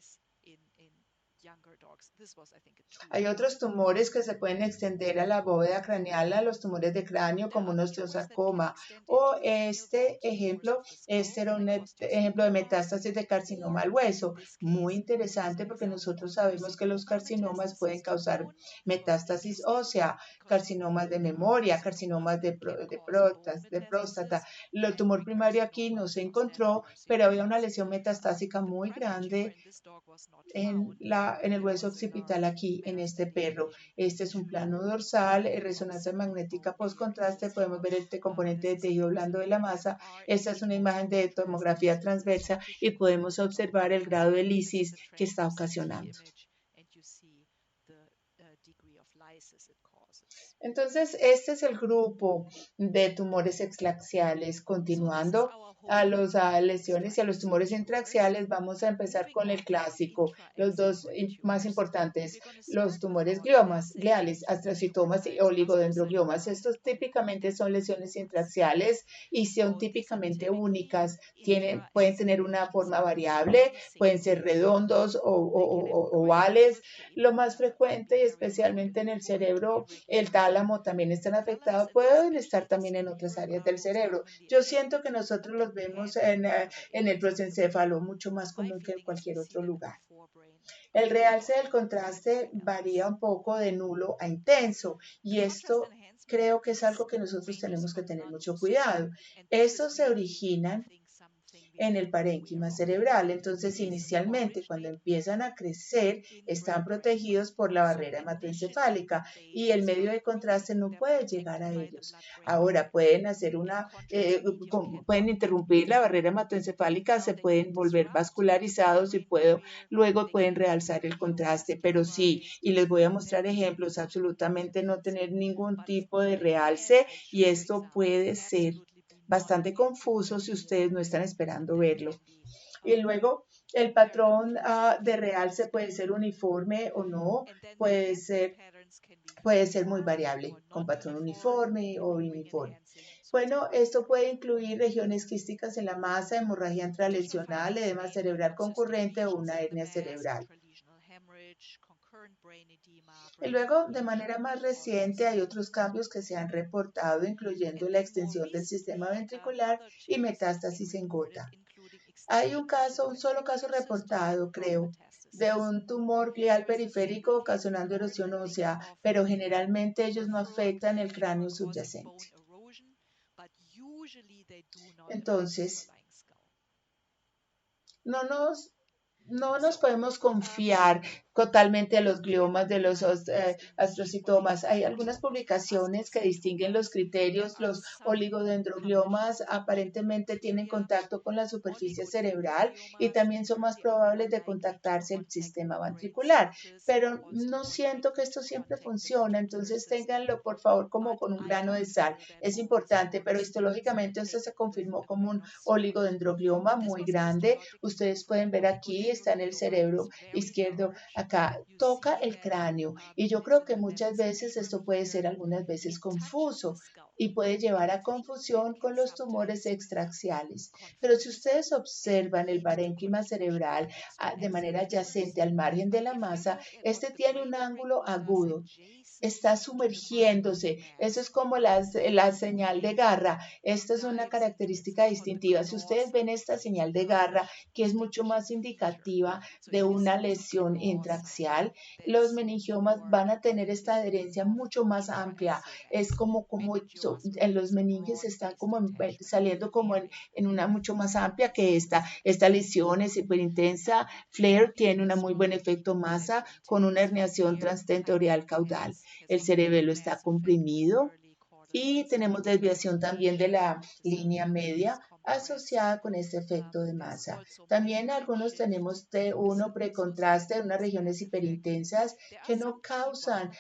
Hay otros tumores que se pueden extender a la bóveda craneal, a los tumores de cráneo como un osteosarcoma o este era un ejemplo de metástasis de carcinoma al hueso. Muy interesante porque nosotros sabemos que los carcinomas pueden causar metástasis ósea, carcinomas de memoria, carcinomas de próstata. El tumor primario aquí no se encontró, pero había una lesión metastásica muy grande en el hueso occipital aquí en este perro. Este es un plano dorsal, resonancia magnética postcontraste, podemos ver este componente de tejido blando de la masa. Esta es una imagen de tomografía transversa y podemos observar el grado de lisis que está ocasionando. Entonces, este es el grupo de tumores extraxiales. Continuando a las lesiones y a los tumores intraxiales, vamos a empezar con el clásico, los dos más importantes, los tumores gliales, astrocitomas y oligodendrogliomas. Estos típicamente son lesiones intraxiales y son típicamente únicas. Pueden tener una forma variable, pueden ser redondos o ovales. Lo más frecuente, y especialmente en el cerebro, el tálamo también están afectados, pueden estar también en otras áreas del cerebro. Yo siento que nosotros los vemos en el prosencéfalo mucho más común que en cualquier otro lugar. El realce del contraste varía un poco de nulo a intenso y esto creo que es algo que nosotros tenemos que tener mucho cuidado. Estos se originan en el parénquima cerebral. Entonces, inicialmente, cuando empiezan a crecer, están protegidos por la barrera hematoencefálica y el medio de contraste no puede llegar a ellos. Ahora, pueden hacer pueden interrumpir la barrera hematoencefálica, se pueden volver vascularizados y luego pueden realzar el contraste, pero sí, y les voy a mostrar ejemplos, absolutamente no tener ningún tipo de realce y esto puede ser bastante confuso si ustedes no están esperando verlo. Y luego el patrón de realce puede ser uniforme o no, puede ser muy variable, con patrón uniforme o uniforme. Bueno, esto puede incluir regiones quísticas en la masa, hemorragia intralesional, edema cerebral concurrente o una hernia cerebral. Y luego, de manera más reciente, hay otros cambios que se han reportado, incluyendo la extensión del sistema ventricular y metástasis en gota. Hay un solo caso reportado, creo, de un tumor glial periférico ocasionando erosión ósea, pero generalmente ellos no afectan el cráneo subyacente. Entonces, no nos podemos confiar totalmente a los gliomas de los astrocitomas. Hay algunas publicaciones que distinguen los criterios. Los oligodendrogliomas aparentemente tienen contacto con la superficie cerebral y también son más probables de contactarse el sistema ventricular. Pero no siento que esto siempre funciona, entonces ténganlo por favor como con un grano de sal. Es importante, pero histológicamente esto se confirmó como un oligodendroglioma muy grande. Ustedes pueden ver aquí, está en el cerebro izquierdo, acá toca el cráneo y yo creo que muchas veces esto puede ser algunas veces confuso y puede llevar a confusión con los tumores extraaxiales. Pero si ustedes observan el parénquima cerebral de manera adyacente al margen de la masa, este tiene un ángulo agudo. Está sumergiéndose. Eso es como la señal de garra. Esta es una característica distintiva. Si ustedes ven esta señal de garra, que es mucho más indicativa de una lesión intraaxial, los meningiomas van a tener esta adherencia mucho más amplia. Es como en los meninges están saliendo como en una mucho más amplia que esta. Esta lesión es súper intensa. FLAIR tiene un muy buen efecto masa con una herniación transtentorial caudal. El cerebelo está comprimido y tenemos desviación también de la línea media asociada con este efecto de masa. También algunos tenemos T1 precontraste en unas regiones hiperintensas que no causan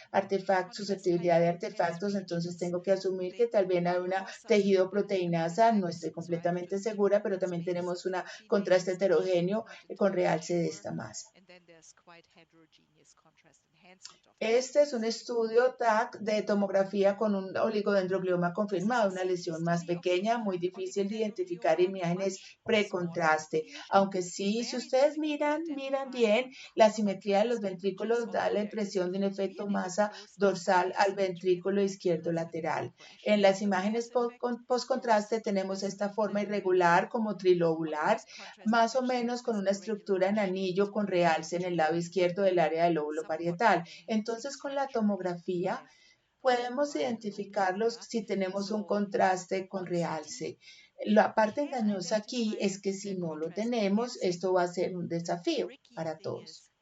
susceptibilidad de artefactos, entonces tengo que asumir que tal vez hay una tejido proteinasa, no estoy completamente segura, pero también tenemos un contraste heterogéneo con realce de esta masa. Este es un estudio TAC de tomografía con un oligodendroglioma confirmado, una lesión más pequeña, muy difícil de identificar imágenes precontraste. Aunque sí, si ustedes miran bien, la simetría de los ventrículos da la impresión de un efecto masa dorsal al ventrículo izquierdo lateral. En las imágenes postcontraste tenemos esta forma irregular como trilobular, más o menos con una estructura en anillo con realce en el lado izquierdo del área del lóbulo parietal. Entonces, con la tomografía podemos identificarlos si tenemos un contraste con realce. La parte engañosa aquí es que si no lo tenemos, esto va a ser un desafío para todos.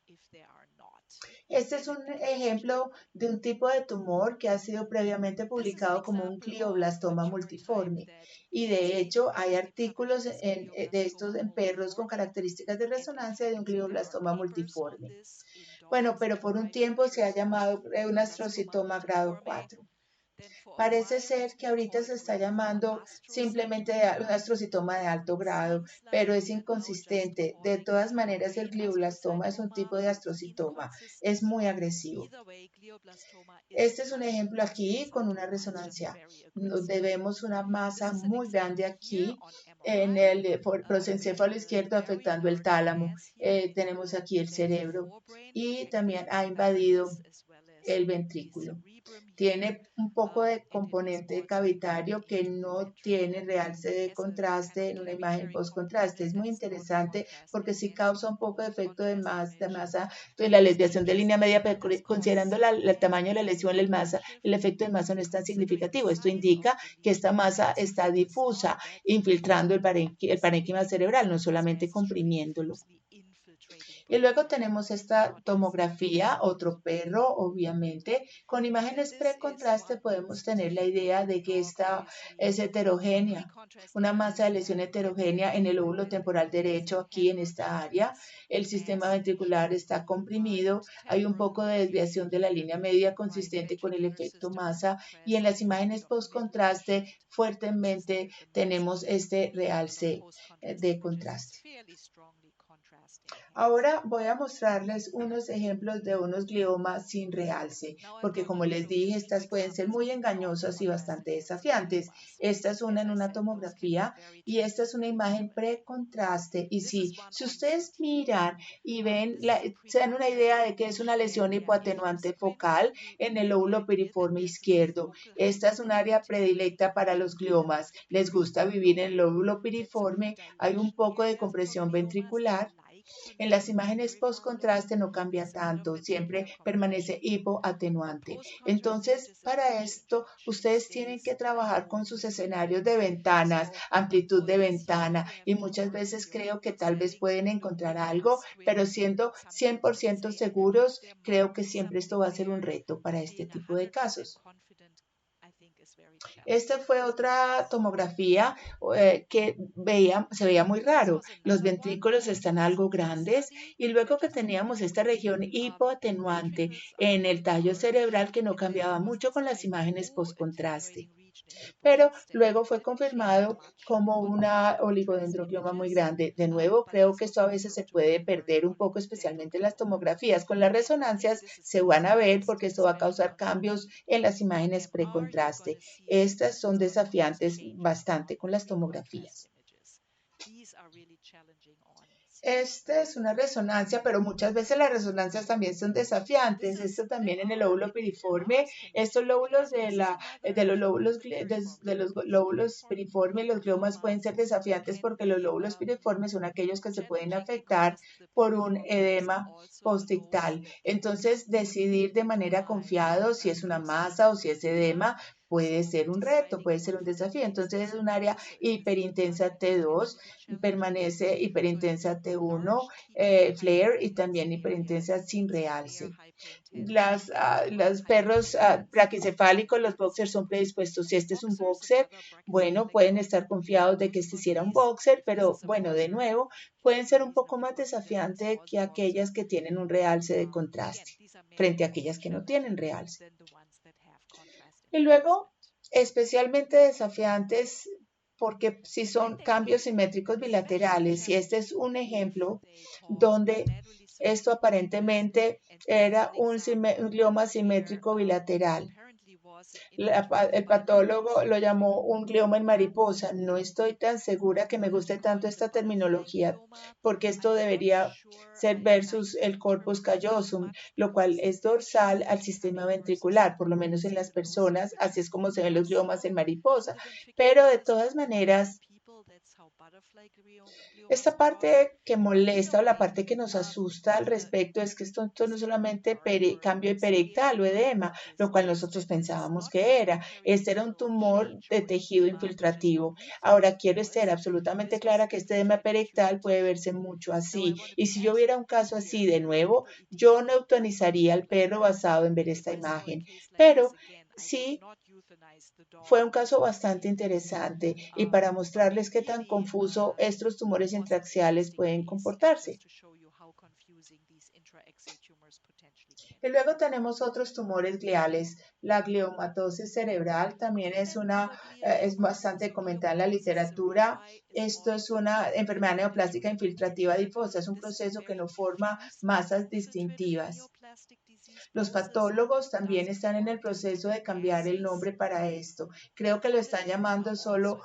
Este es un ejemplo de un tipo de tumor que ha sido previamente publicado como un glioblastoma multiforme. Y de hecho hay artículos de estos en perros con características de resonancia de un glioblastoma multiforme. Bueno, pero por un tiempo se ha llamado un astrocitoma grado 4. Parece ser que ahorita se está llamando simplemente un astrocitoma de alto grado, pero es inconsistente. De todas maneras, el glioblastoma es un tipo de astrocitoma. Es muy agresivo. Este es un ejemplo aquí con una resonancia. Vemos una masa muy grande aquí en el prosencéfalo izquierdo afectando el tálamo. Tenemos aquí el cerebro y también ha invadido el ventrículo. Tiene un poco de componente cavitario que no tiene realce de contraste en una imagen post-contraste. Es muy interesante porque sí causa un poco de efecto de masa en la desviación de línea media, pero considerando el tamaño de la lesión, el efecto de masa no es tan significativo. Esto indica que esta masa está difusa, infiltrando el parénquima cerebral, no solamente comprimiéndolo. Y luego tenemos esta tomografía, otro perro, obviamente. Con imágenes precontraste podemos tener la idea de que esta es heterogénea, una masa de lesión heterogénea en el lóbulo temporal derecho, aquí en esta área. El sistema ventricular está comprimido, hay un poco de desviación de la línea media consistente con el efecto masa y en las imágenes post-contraste fuertemente tenemos este realce de contraste. Ahora voy a mostrarles unos ejemplos de unos gliomas sin realce, porque como les dije, estas pueden ser muy engañosas y bastante desafiantes. Esta es una en una tomografía y esta es una imagen precontraste. Y si ustedes miran y ven, se dan una idea de que es una lesión hipoatenuante focal en el lóbulo piriforme izquierdo. Esta es un área predilecta para los gliomas. Les gusta vivir en el lóbulo piriforme, hay un poco de compresión ventricular. En las imágenes post-contraste no cambia tanto, siempre permanece hipoatenuante. Entonces, para esto, ustedes tienen que trabajar con sus escenarios de ventanas, amplitud de ventana, y muchas veces creo que tal vez pueden encontrar algo, pero siendo 100% seguros, creo que siempre esto va a ser un reto para este tipo de casos. Esta fue otra tomografía que se veía muy raro. Los ventrículos están algo grandes y luego que teníamos esta región hipoatenuante en el tallo cerebral que no cambiaba mucho con las imágenes post-contraste. Pero luego fue confirmado como una oligodendroglioma muy grande. De nuevo, creo que esto a veces se puede perder un poco, especialmente en las tomografías. Con las resonancias se van a ver porque esto va a causar cambios en las imágenes precontraste. Estas son desafiantes bastante con las tomografías. Esta es una resonancia, pero muchas veces las resonancias también son desafiantes. Esto también en el lóbulo piriforme. Estos lóbulos de los lóbulos piriformes, los gliomas pueden ser desafiantes porque los lóbulos piriformes son aquellos que se pueden afectar por un edema postictal. Entonces, decidir de manera confiada si es una masa o si es edema puede ser un reto, puede ser un desafío. Entonces es un área hiperintensa T2, permanece hiperintensa T1, flare y también hiperintensa sin realce. Los perros braquicefálicos, los boxers son predispuestos. Si este es un boxer, bueno, pueden estar confiados de que este sí era un boxer, pero bueno, de nuevo, pueden ser un poco más desafiantes que aquellas que tienen un realce de contraste frente a aquellas que no tienen realce. Y luego, especialmente desafiantes porque si son cambios simétricos bilaterales, y este es un ejemplo donde esto aparentemente era un glioma simétrico bilateral. El patólogo lo llamó un glioma en mariposa. No estoy tan segura que me guste tanto esta terminología porque esto debería ser versus el corpus callosum, lo cual es dorsal al sistema ventricular, por lo menos en las personas, así es como se ven los gliomas en mariposa. Pero de todas maneras, esta parte que molesta o la parte que nos asusta al respecto es que esto no es solamente cambio hiperectal o edema, lo cual nosotros pensábamos que era. Este era un tumor de tejido infiltrativo. Ahora quiero estar absolutamente clara que este edema hiperectal puede verse mucho así. Y si yo viera un caso así de nuevo, yo no eutanizaría al perro basado en ver esta imagen. Pero sí, fue un caso bastante interesante y para mostrarles qué tan confuso estos tumores intraaxiales pueden comportarse. Y luego tenemos otros tumores gliales. La gliomatosis cerebral también es bastante comentada en la literatura. Esto es una enfermedad neoplástica infiltrativa difusa. Es un proceso que no forma masas distintivas. Los patólogos también están en el proceso de cambiar el nombre para esto. Creo que lo están llamando solo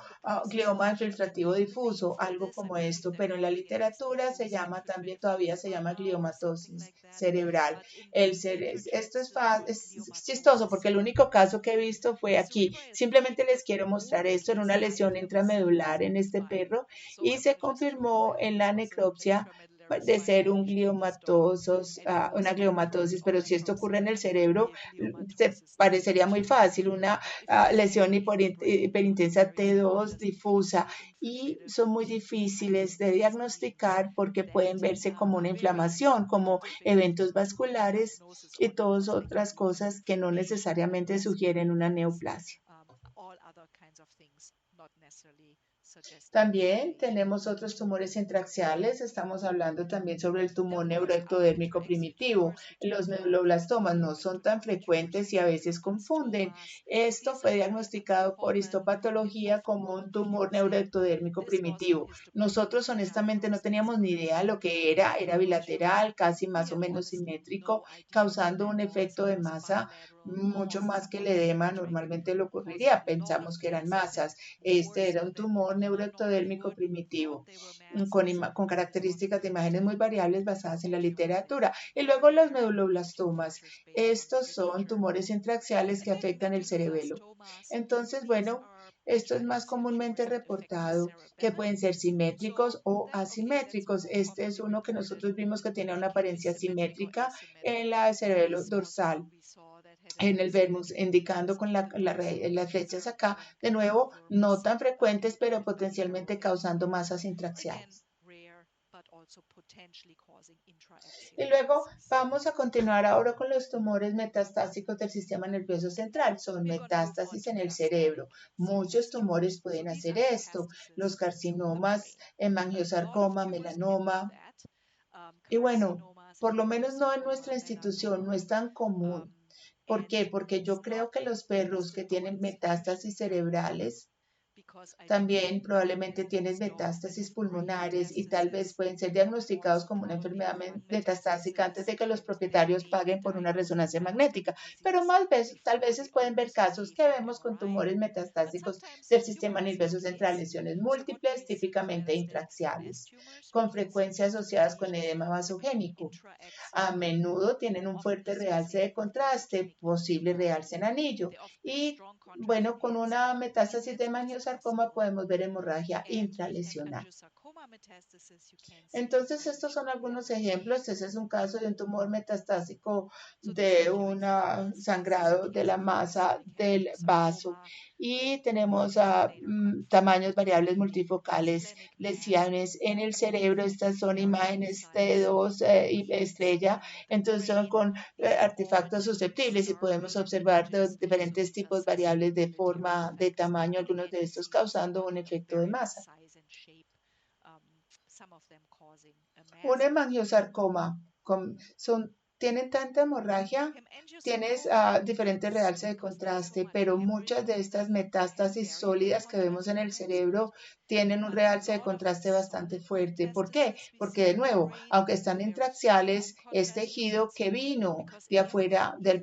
glioma infiltrativo difuso, algo como esto, pero en la literatura se llama también, todavía se llama gliomatosis cerebral. Esto es chistoso porque el único caso que he visto fue aquí. Simplemente les quiero mostrar esto en una lesión intramedular en este perro y se confirmó en la necropsia de ser un una gliomatosis, pero si esto ocurre en el cerebro, se parecería muy fácil, una lesión hiperintensa T2 difusa y son muy difíciles de diagnosticar porque pueden verse como una inflamación, como eventos vasculares y todas otras cosas que no necesariamente sugieren una neoplasia. También tenemos otros tumores intraxiales. Estamos hablando también sobre el tumor neuroectodérmico primitivo. Los meduloblastomas no son tan frecuentes y a veces confunden. Esto fue diagnosticado por histopatología como un tumor neuroectodérmico primitivo. Nosotros honestamente no teníamos ni idea de lo que era. Era bilateral, casi más o menos simétrico, causando un efecto de masa mucho más que el edema normalmente le ocurriría. Pensamos que eran masas. Este era un tumor neuroectodérmico primitivo con características de imágenes muy variables basadas en la literatura. Y luego los meduloblastomas. Estos son tumores intraxiales que afectan el cerebelo. Entonces, bueno, esto es más comúnmente reportado que pueden ser simétricos o asimétricos. Este es uno que nosotros vimos que tiene una apariencia simétrica en la cerebelo dorsal, en el vermus, indicando con las flechas acá, de nuevo, no tan frecuentes, pero potencialmente causando masas intraxiales. Y luego vamos a continuar ahora con los tumores metastásicos del sistema nervioso central. Son metástasis en el cerebro. Muchos tumores pueden hacer esto. Los carcinomas, hemangiosarcoma, melanoma. Y bueno, por lo menos no en nuestra institución, no es tan común. ¿Por qué? Porque yo creo que los perros que tienen metástasis cerebrales también probablemente tienen metástasis pulmonares y tal vez pueden ser diagnosticados como una enfermedad metastásica antes de que los propietarios paguen por una resonancia magnética. Pero tal vez pueden ver casos que vemos con tumores metastásicos del sistema nervioso central, lesiones múltiples, típicamente intraxiales, con frecuencia asociadas con edema vasogénico. A menudo tienen un fuerte realce de contraste, posible realce en anillo. Y bueno, con una metástasis de hemangiosarcoma podemos ver hemorragia intralesional. Entonces, estos son algunos ejemplos. Ese es un caso de un tumor metastásico de un sangrado de la masa del vaso. Y tenemos tamaños variables multifocales, lesiones en el cerebro. Estas son imágenes T2 y estrella. Entonces, son con artefactos susceptibles y podemos observar diferentes tipos variables de forma, de tamaño, algunos de estos causando un efecto de masa. Un hemangiosarcoma tienen tanta hemorragia, tienes diferentes realces de contraste, pero muchas de estas metástasis sólidas que vemos en el cerebro tienen un realce de contraste bastante fuerte. ¿Por qué? Porque de nuevo, aunque están intraxiales, es tejido que vino de afuera del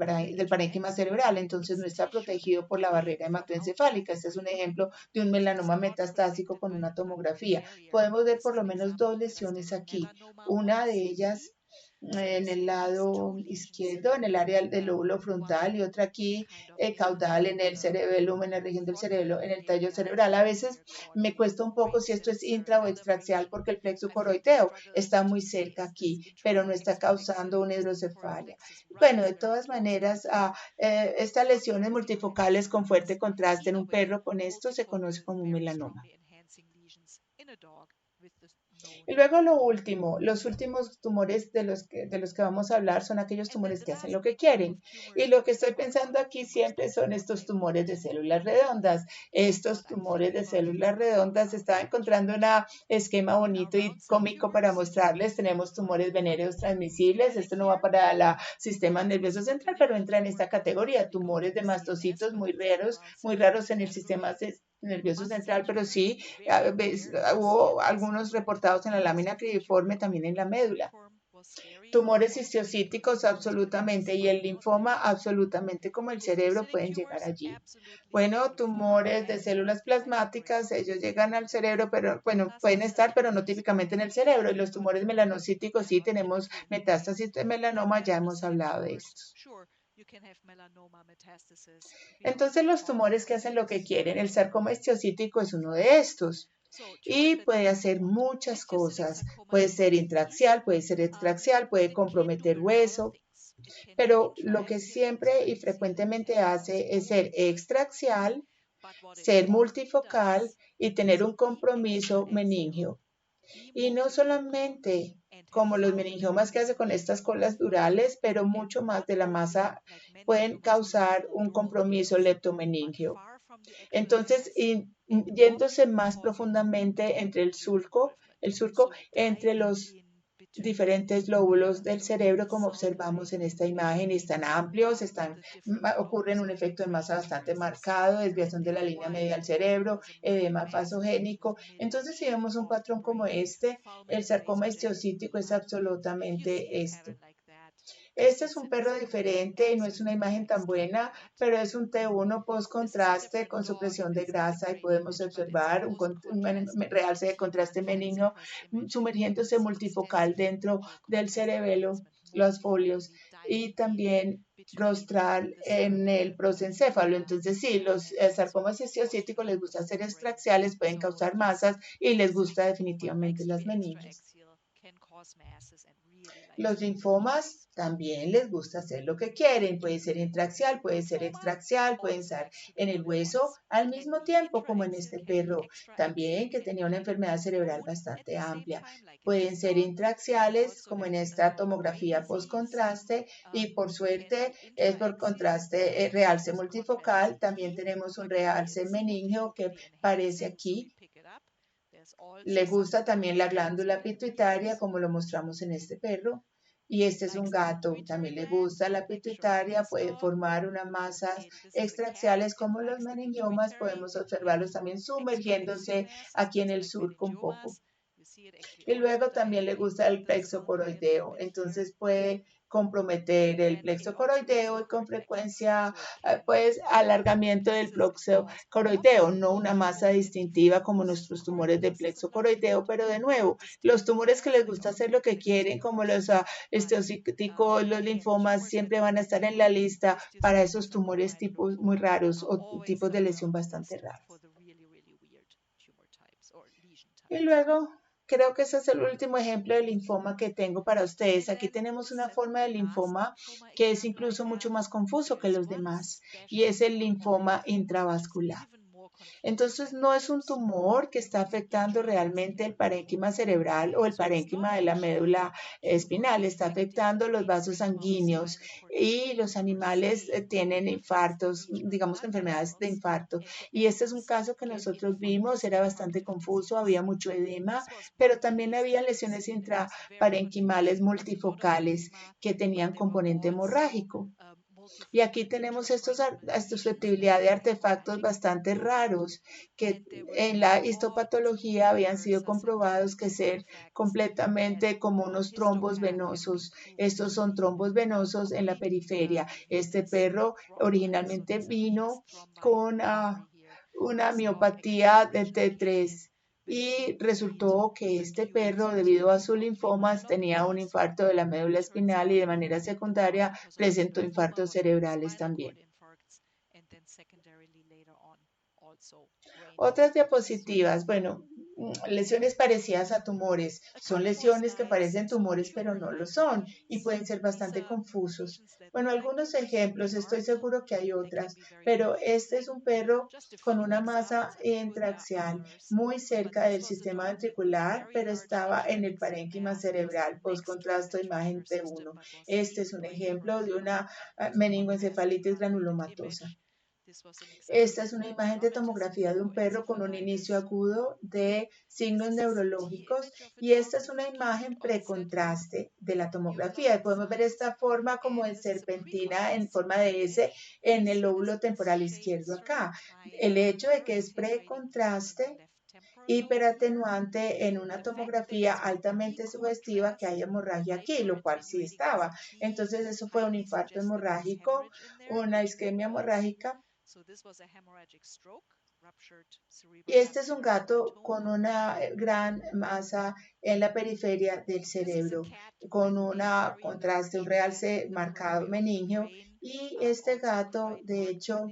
parénquima cerebral, entonces no está protegido por la barrera hematoencefálica. Este es un ejemplo de un melanoma metastásico con una tomografía. Podemos ver por lo menos dos lesiones aquí. Una de ellas en el lado izquierdo, en el área del lóbulo frontal, y otra aquí caudal en el cerebelo, en la región del cerebelo, en el tallo cerebral. A veces me cuesta un poco si esto es intra o extraxial porque el plexo coroideo está muy cerca aquí, pero no está causando una hidrocefalia. Bueno, de todas maneras, estas lesiones multifocales con fuerte contraste en un perro con esto se conoce como un melanoma. Y luego los últimos tumores de los que vamos a hablar son aquellos tumores que hacen lo que quieren. Y lo que estoy pensando aquí siempre son estos tumores de células redondas. Estos tumores de células redondas, estaba encontrando un esquema bonito y cómico para mostrarles. Tenemos tumores venéreos transmisibles. Esto no va para el sistema nervioso central, pero entra en esta categoría. Tumores de mastocitos muy raros en el sistema nervioso central, pero sí hubo algunos reportados en la lámina cribriforme, también en la médula. Tumores histiocyticos absolutamente y el linfoma absolutamente como el cerebro pueden llegar allí. Bueno, tumores de células plasmáticas, ellos llegan al cerebro, pero bueno, pueden estar, pero no típicamente en el cerebro. Y los tumores melanocíticos sí tenemos metástasis de melanoma, ya hemos hablado de estos. Entonces los tumores que hacen lo que quieren, el sarcoma histiocytico es uno de estos. Y puede hacer muchas cosas. Puede ser intraxial, puede ser extraxial, puede comprometer hueso, pero lo que siempre y frecuentemente hace es ser extraxial, ser multifocal y tener un compromiso meningio. Y no solamente como los meningiomas que hace con estas colas durales, pero mucho más de la masa pueden causar un compromiso leptomeningio. Entonces, yéndose más profundamente entre el surco entre los diferentes lóbulos del cerebro, como observamos en esta imagen, están amplios, ocurren un efecto de masa bastante marcado, desviación de la línea media del cerebro, edema fasogénico. Entonces, si vemos un patrón como este, el sarcoma histiocytico es absolutamente esto. Este es un perro diferente y no es una imagen tan buena, pero es un T1 post contraste con supresión de grasa y podemos observar un realce de contraste menino sumergiéndose multifocal dentro del cerebelo, los folios y también rostral en el prosencéfalo. Entonces, sí, los sarcomas histiocytíticos les gusta hacer extraxiales, pueden causar masas y les gusta definitivamente las meninges. Los linfomas también les gusta hacer lo que quieren. Puede ser intraxial, puede ser extraxial, pueden estar en el hueso al mismo tiempo, como en este perro también que tenía una enfermedad cerebral bastante amplia. Pueden ser intraxiales, como en esta tomografía post-contraste, y por suerte es por contraste realce multifocal. También tenemos un realce meningio que parece aquí. Le gusta también la glándula pituitaria, como lo mostramos en este perro. Y este es un gato, también le gusta la pituitaria, puede formar unas masas extraxiales como los meningiomas, podemos observarlos también sumergiéndose aquí en el surco un poco. Y luego también le gusta el plexo coroideo, entonces puede comprometer el plexo coroideo y con frecuencia pues alargamiento del plexo coroideo, no una masa distintiva como nuestros tumores de plexo coroideo, pero de nuevo, los tumores que les gusta hacer lo que quieren, como los histiocytíticos, los linfomas, siempre van a estar en la lista para esos tumores tipos muy raros o tipos de lesión bastante raros. Y luego creo que ese es el último ejemplo de linfoma que tengo para ustedes. Aquí tenemos una forma de linfoma que es incluso mucho más confuso que los demás y es el linfoma intravascular. Entonces no es un tumor que está afectando realmente el parénquima cerebral o el parénquima de la médula espinal, está afectando los vasos sanguíneos y los animales tienen infartos, digamos que enfermedades de infarto. Y este es un caso que nosotros vimos, era bastante confuso, había mucho edema, pero también había lesiones intraparenquimales multifocales que tenían componente hemorrágico. Y aquí tenemos esta susceptibilidad de artefactos bastante raros que en la histopatología habían sido comprobados que ser completamente como unos trombos venosos. Estos son trombos venosos en la periferia. Este perro originalmente vino con una miopatía de T3 y resultó que este perro, debido a sus linfomas, tenía un infarto de la médula espinal y de manera secundaria presentó infartos cerebrales también. Otras diapositivas, bueno, lesiones parecidas a tumores. Son lesiones que parecen tumores, pero no lo son y pueden ser bastante confusos. Bueno, algunos ejemplos, estoy seguro que hay otras, pero este es un perro con una masa intraxial muy cerca del sistema ventricular, pero estaba en el parénquima cerebral, postcontrasto imagen T1. Este es un ejemplo de una meningoencefalitis granulomatosa. Esta es una imagen de tomografía de un perro con un inicio agudo de signos neurológicos y esta es una imagen precontraste de la tomografía. Podemos ver esta forma como de serpentina en forma de S en el lóbulo temporal izquierdo acá. El hecho de que es precontraste hiperatenuante en una tomografía altamente sugestiva que hay hemorragia aquí, lo cual sí estaba. Entonces eso fue un infarto hemorrágico, una isquemia hemorrágica. Y este es un gato con una gran masa en la periferia del cerebro, con un contraste, un realce marcado meningio. Y este gato, de hecho,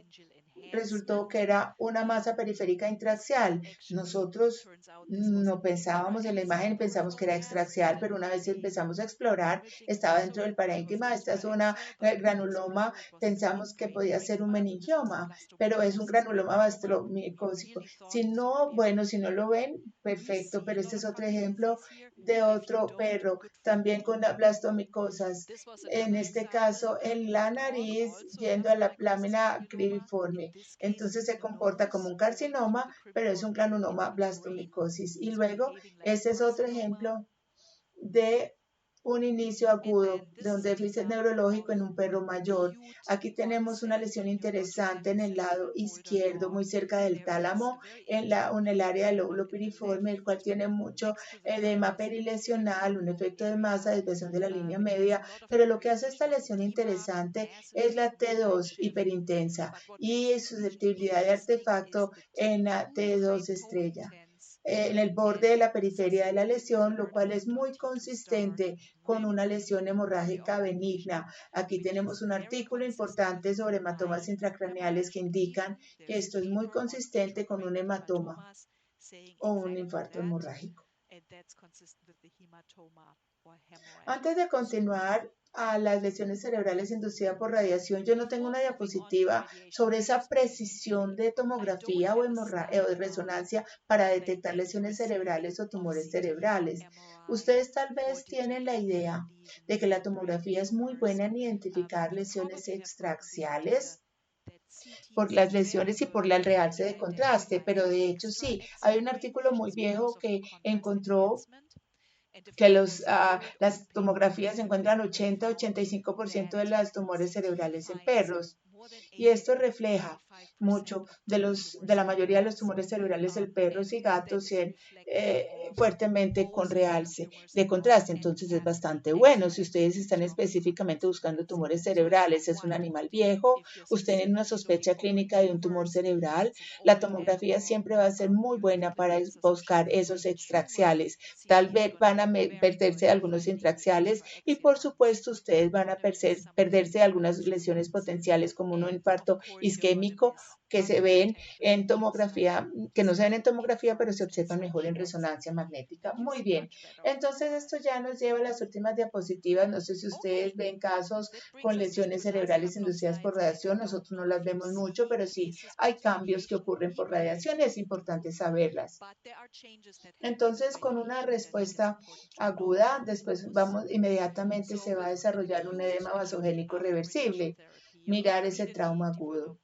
resultó que era una masa periférica intraaxial. Nosotros no pensábamos en la imagen, pensamos que era extraaxial, pero una vez empezamos a explorar, estaba dentro del parénquima, esta es una granuloma, pensamos que podía ser un meningioma, pero es un granuloma gastromicósico. Si no, bueno, si no lo ven, perfecto, pero este es otro ejemplo de otro perro, también con blastomicosas, en este caso en la nariz, yendo a la lámina cribiforme. Entonces se comporta como un carcinoma, pero es un granuloma blastomicosis. Y luego, este es otro ejemplo de un inicio agudo de un déficit neurológico en un perro mayor. Aquí tenemos una lesión interesante en el lado izquierdo, muy cerca del tálamo, en el área del lóbulo piriforme, el cual tiene mucho edema perilesional, un efecto de masa, desviación de la línea media, pero lo que hace esta lesión interesante es la T2 hiperintensa y susceptibilidad de artefacto en la T2 estrella en el borde de la periferia de la lesión, lo cual es muy consistente con una lesión hemorrágica benigna. Aquí tenemos un artículo importante sobre hematomas intracraneales que indican que esto es muy consistente con un hematoma o un infarto hemorrágico. Antes de continuar a las lesiones cerebrales inducidas por radiación, yo no tengo una diapositiva sobre esa precisión de tomografía o de resonancia para detectar lesiones cerebrales o tumores cerebrales. Ustedes tal vez tienen la idea de que la tomografía es muy buena en identificar lesiones extraaxiales por las lesiones y por el realce de contraste, pero de hecho sí, hay un artículo muy viejo que encontró que las tomografías encuentran 80-85% de los tumores cerebrales en perros. Y esto refleja mucho de la mayoría de los tumores cerebrales en perros y gatos fuertemente con realce de contraste. Entonces es bastante bueno. Si ustedes están específicamente buscando tumores cerebrales, es un animal viejo, usted tiene una sospecha clínica de un tumor cerebral, la tomografía siempre va a ser muy buena para buscar esos extraaxiales. Tal vez van a perderse algunos intraaxiales y por supuesto ustedes van a perderse algunas lesiones potenciales como un infarto isquémico que se ven en tomografía, que no se ven en tomografía, pero se observan mejor en resonancia magnética. Muy bien. Entonces, esto ya nos lleva a las últimas diapositivas. No sé si ustedes ven casos con lesiones cerebrales inducidas por radiación. Nosotros no las vemos mucho, pero sí hay cambios que ocurren por radiación y es importante saberlas. Entonces, con una respuesta aguda, después inmediatamente se va a desarrollar un edema vasogénico reversible. Mirar ese trauma agudo.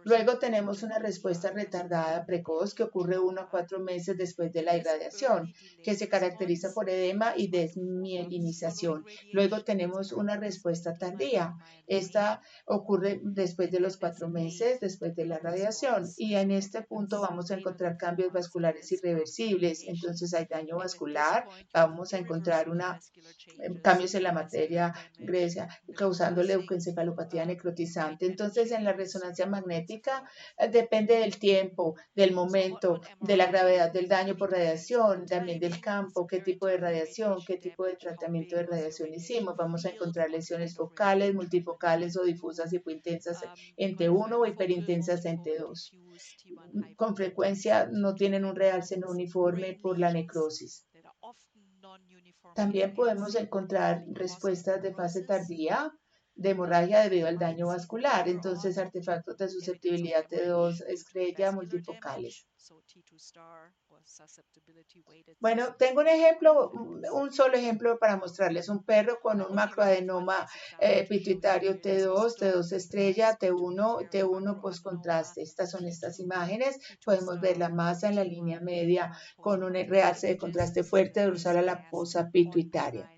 Luego tenemos una respuesta retardada precoz que ocurre 1 a 4 meses después de la irradiación, que se caracteriza por edema y desmielinización. Luego tenemos una respuesta tardía. Esta ocurre después de los 4 meses después de la radiación y en este punto vamos a encontrar cambios vasculares irreversibles. Entonces hay daño vascular, vamos a encontrar cambios en la materia gresa causando leucoencefalopatía necrotizante. Entonces en la resonancia magnética depende del tiempo, del momento, de la gravedad del daño por radiación, también del campo, qué tipo de radiación, qué tipo de tratamiento de radiación hicimos. Vamos a encontrar lesiones focales, multifocales o difusas hipointensas en T1 o hiperintensas en T2. Con frecuencia no tienen un realce no uniforme por la necrosis. También podemos encontrar respuestas de fase tardía de hemorragia debido al daño vascular, entonces artefactos de susceptibilidad T2 estrella multifocales. Bueno, tengo un ejemplo, un solo ejemplo para mostrarles un perro con un macroadenoma pituitario T2, T2 estrella, T1, T1 postcontraste. Estas son estas imágenes. Podemos ver la masa en la línea media con un realce de contraste fuerte dorsal a la fosa pituitaria.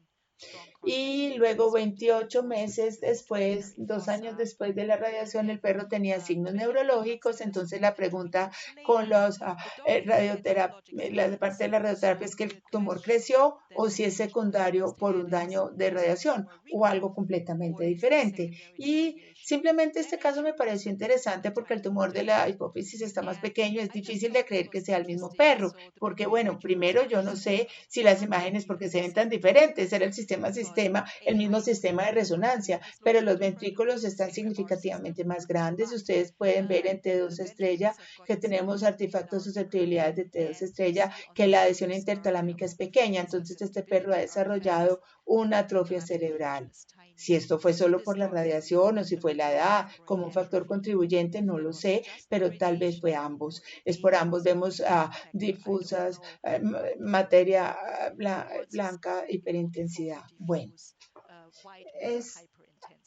y luego 28 meses después, 2 años después de la radiación, el perro tenía signos neurológicos. Entonces la pregunta con los la parte de la radioterapia es que el tumor creció o si es secundario por un daño de radiación o algo completamente diferente. Y simplemente este caso me pareció interesante porque el tumor de la hipófisis está más pequeño, es difícil de creer que sea el mismo perro, porque bueno, primero yo no sé si las imágenes, porque se ven tan diferentes, era el mismo sistema de resonancia, pero los ventrículos están significativamente más grandes. Ustedes pueden ver en T2 estrella que tenemos artefactos susceptibilidades de T2 estrella, que la adhesión intertalámica es pequeña, entonces este perro ha desarrollado una atrofia cerebral. Si esto fue solo por la radiación o si fue la edad como un factor contribuyente, no lo sé, pero tal vez fue ambos. Es por ambos, vemos difusas, materia blanca, hiperintensidad. Bueno, es,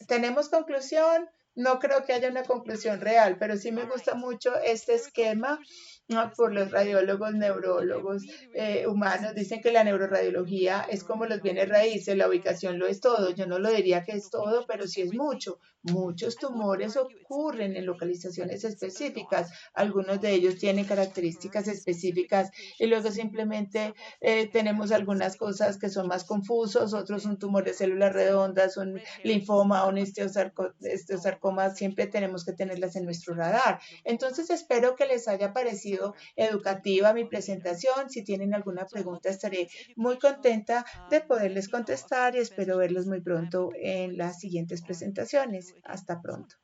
¿tenemos conclusión? No creo que haya una conclusión real, pero sí me gusta mucho este esquema, ¿no? Por los radiólogos, neurólogos humanos. Dicen que la neuroradiología es como los bienes raíces, la ubicación lo es todo. Yo no lo diría que es todo, pero sí es mucho. Muchos tumores ocurren en localizaciones específicas. Algunos de ellos tienen características específicas y luego simplemente tenemos algunas cosas que son más confusos, otros un tumor de células redondas, un linfoma, un osteosarcoma, siempre tenemos que tenerlas en nuestro radar. Entonces espero que les haya parecido educativa mi presentación. Si tienen alguna pregunta, estaré muy contenta de poderles contestar y espero verlos muy pronto en las siguientes presentaciones. Hasta pronto.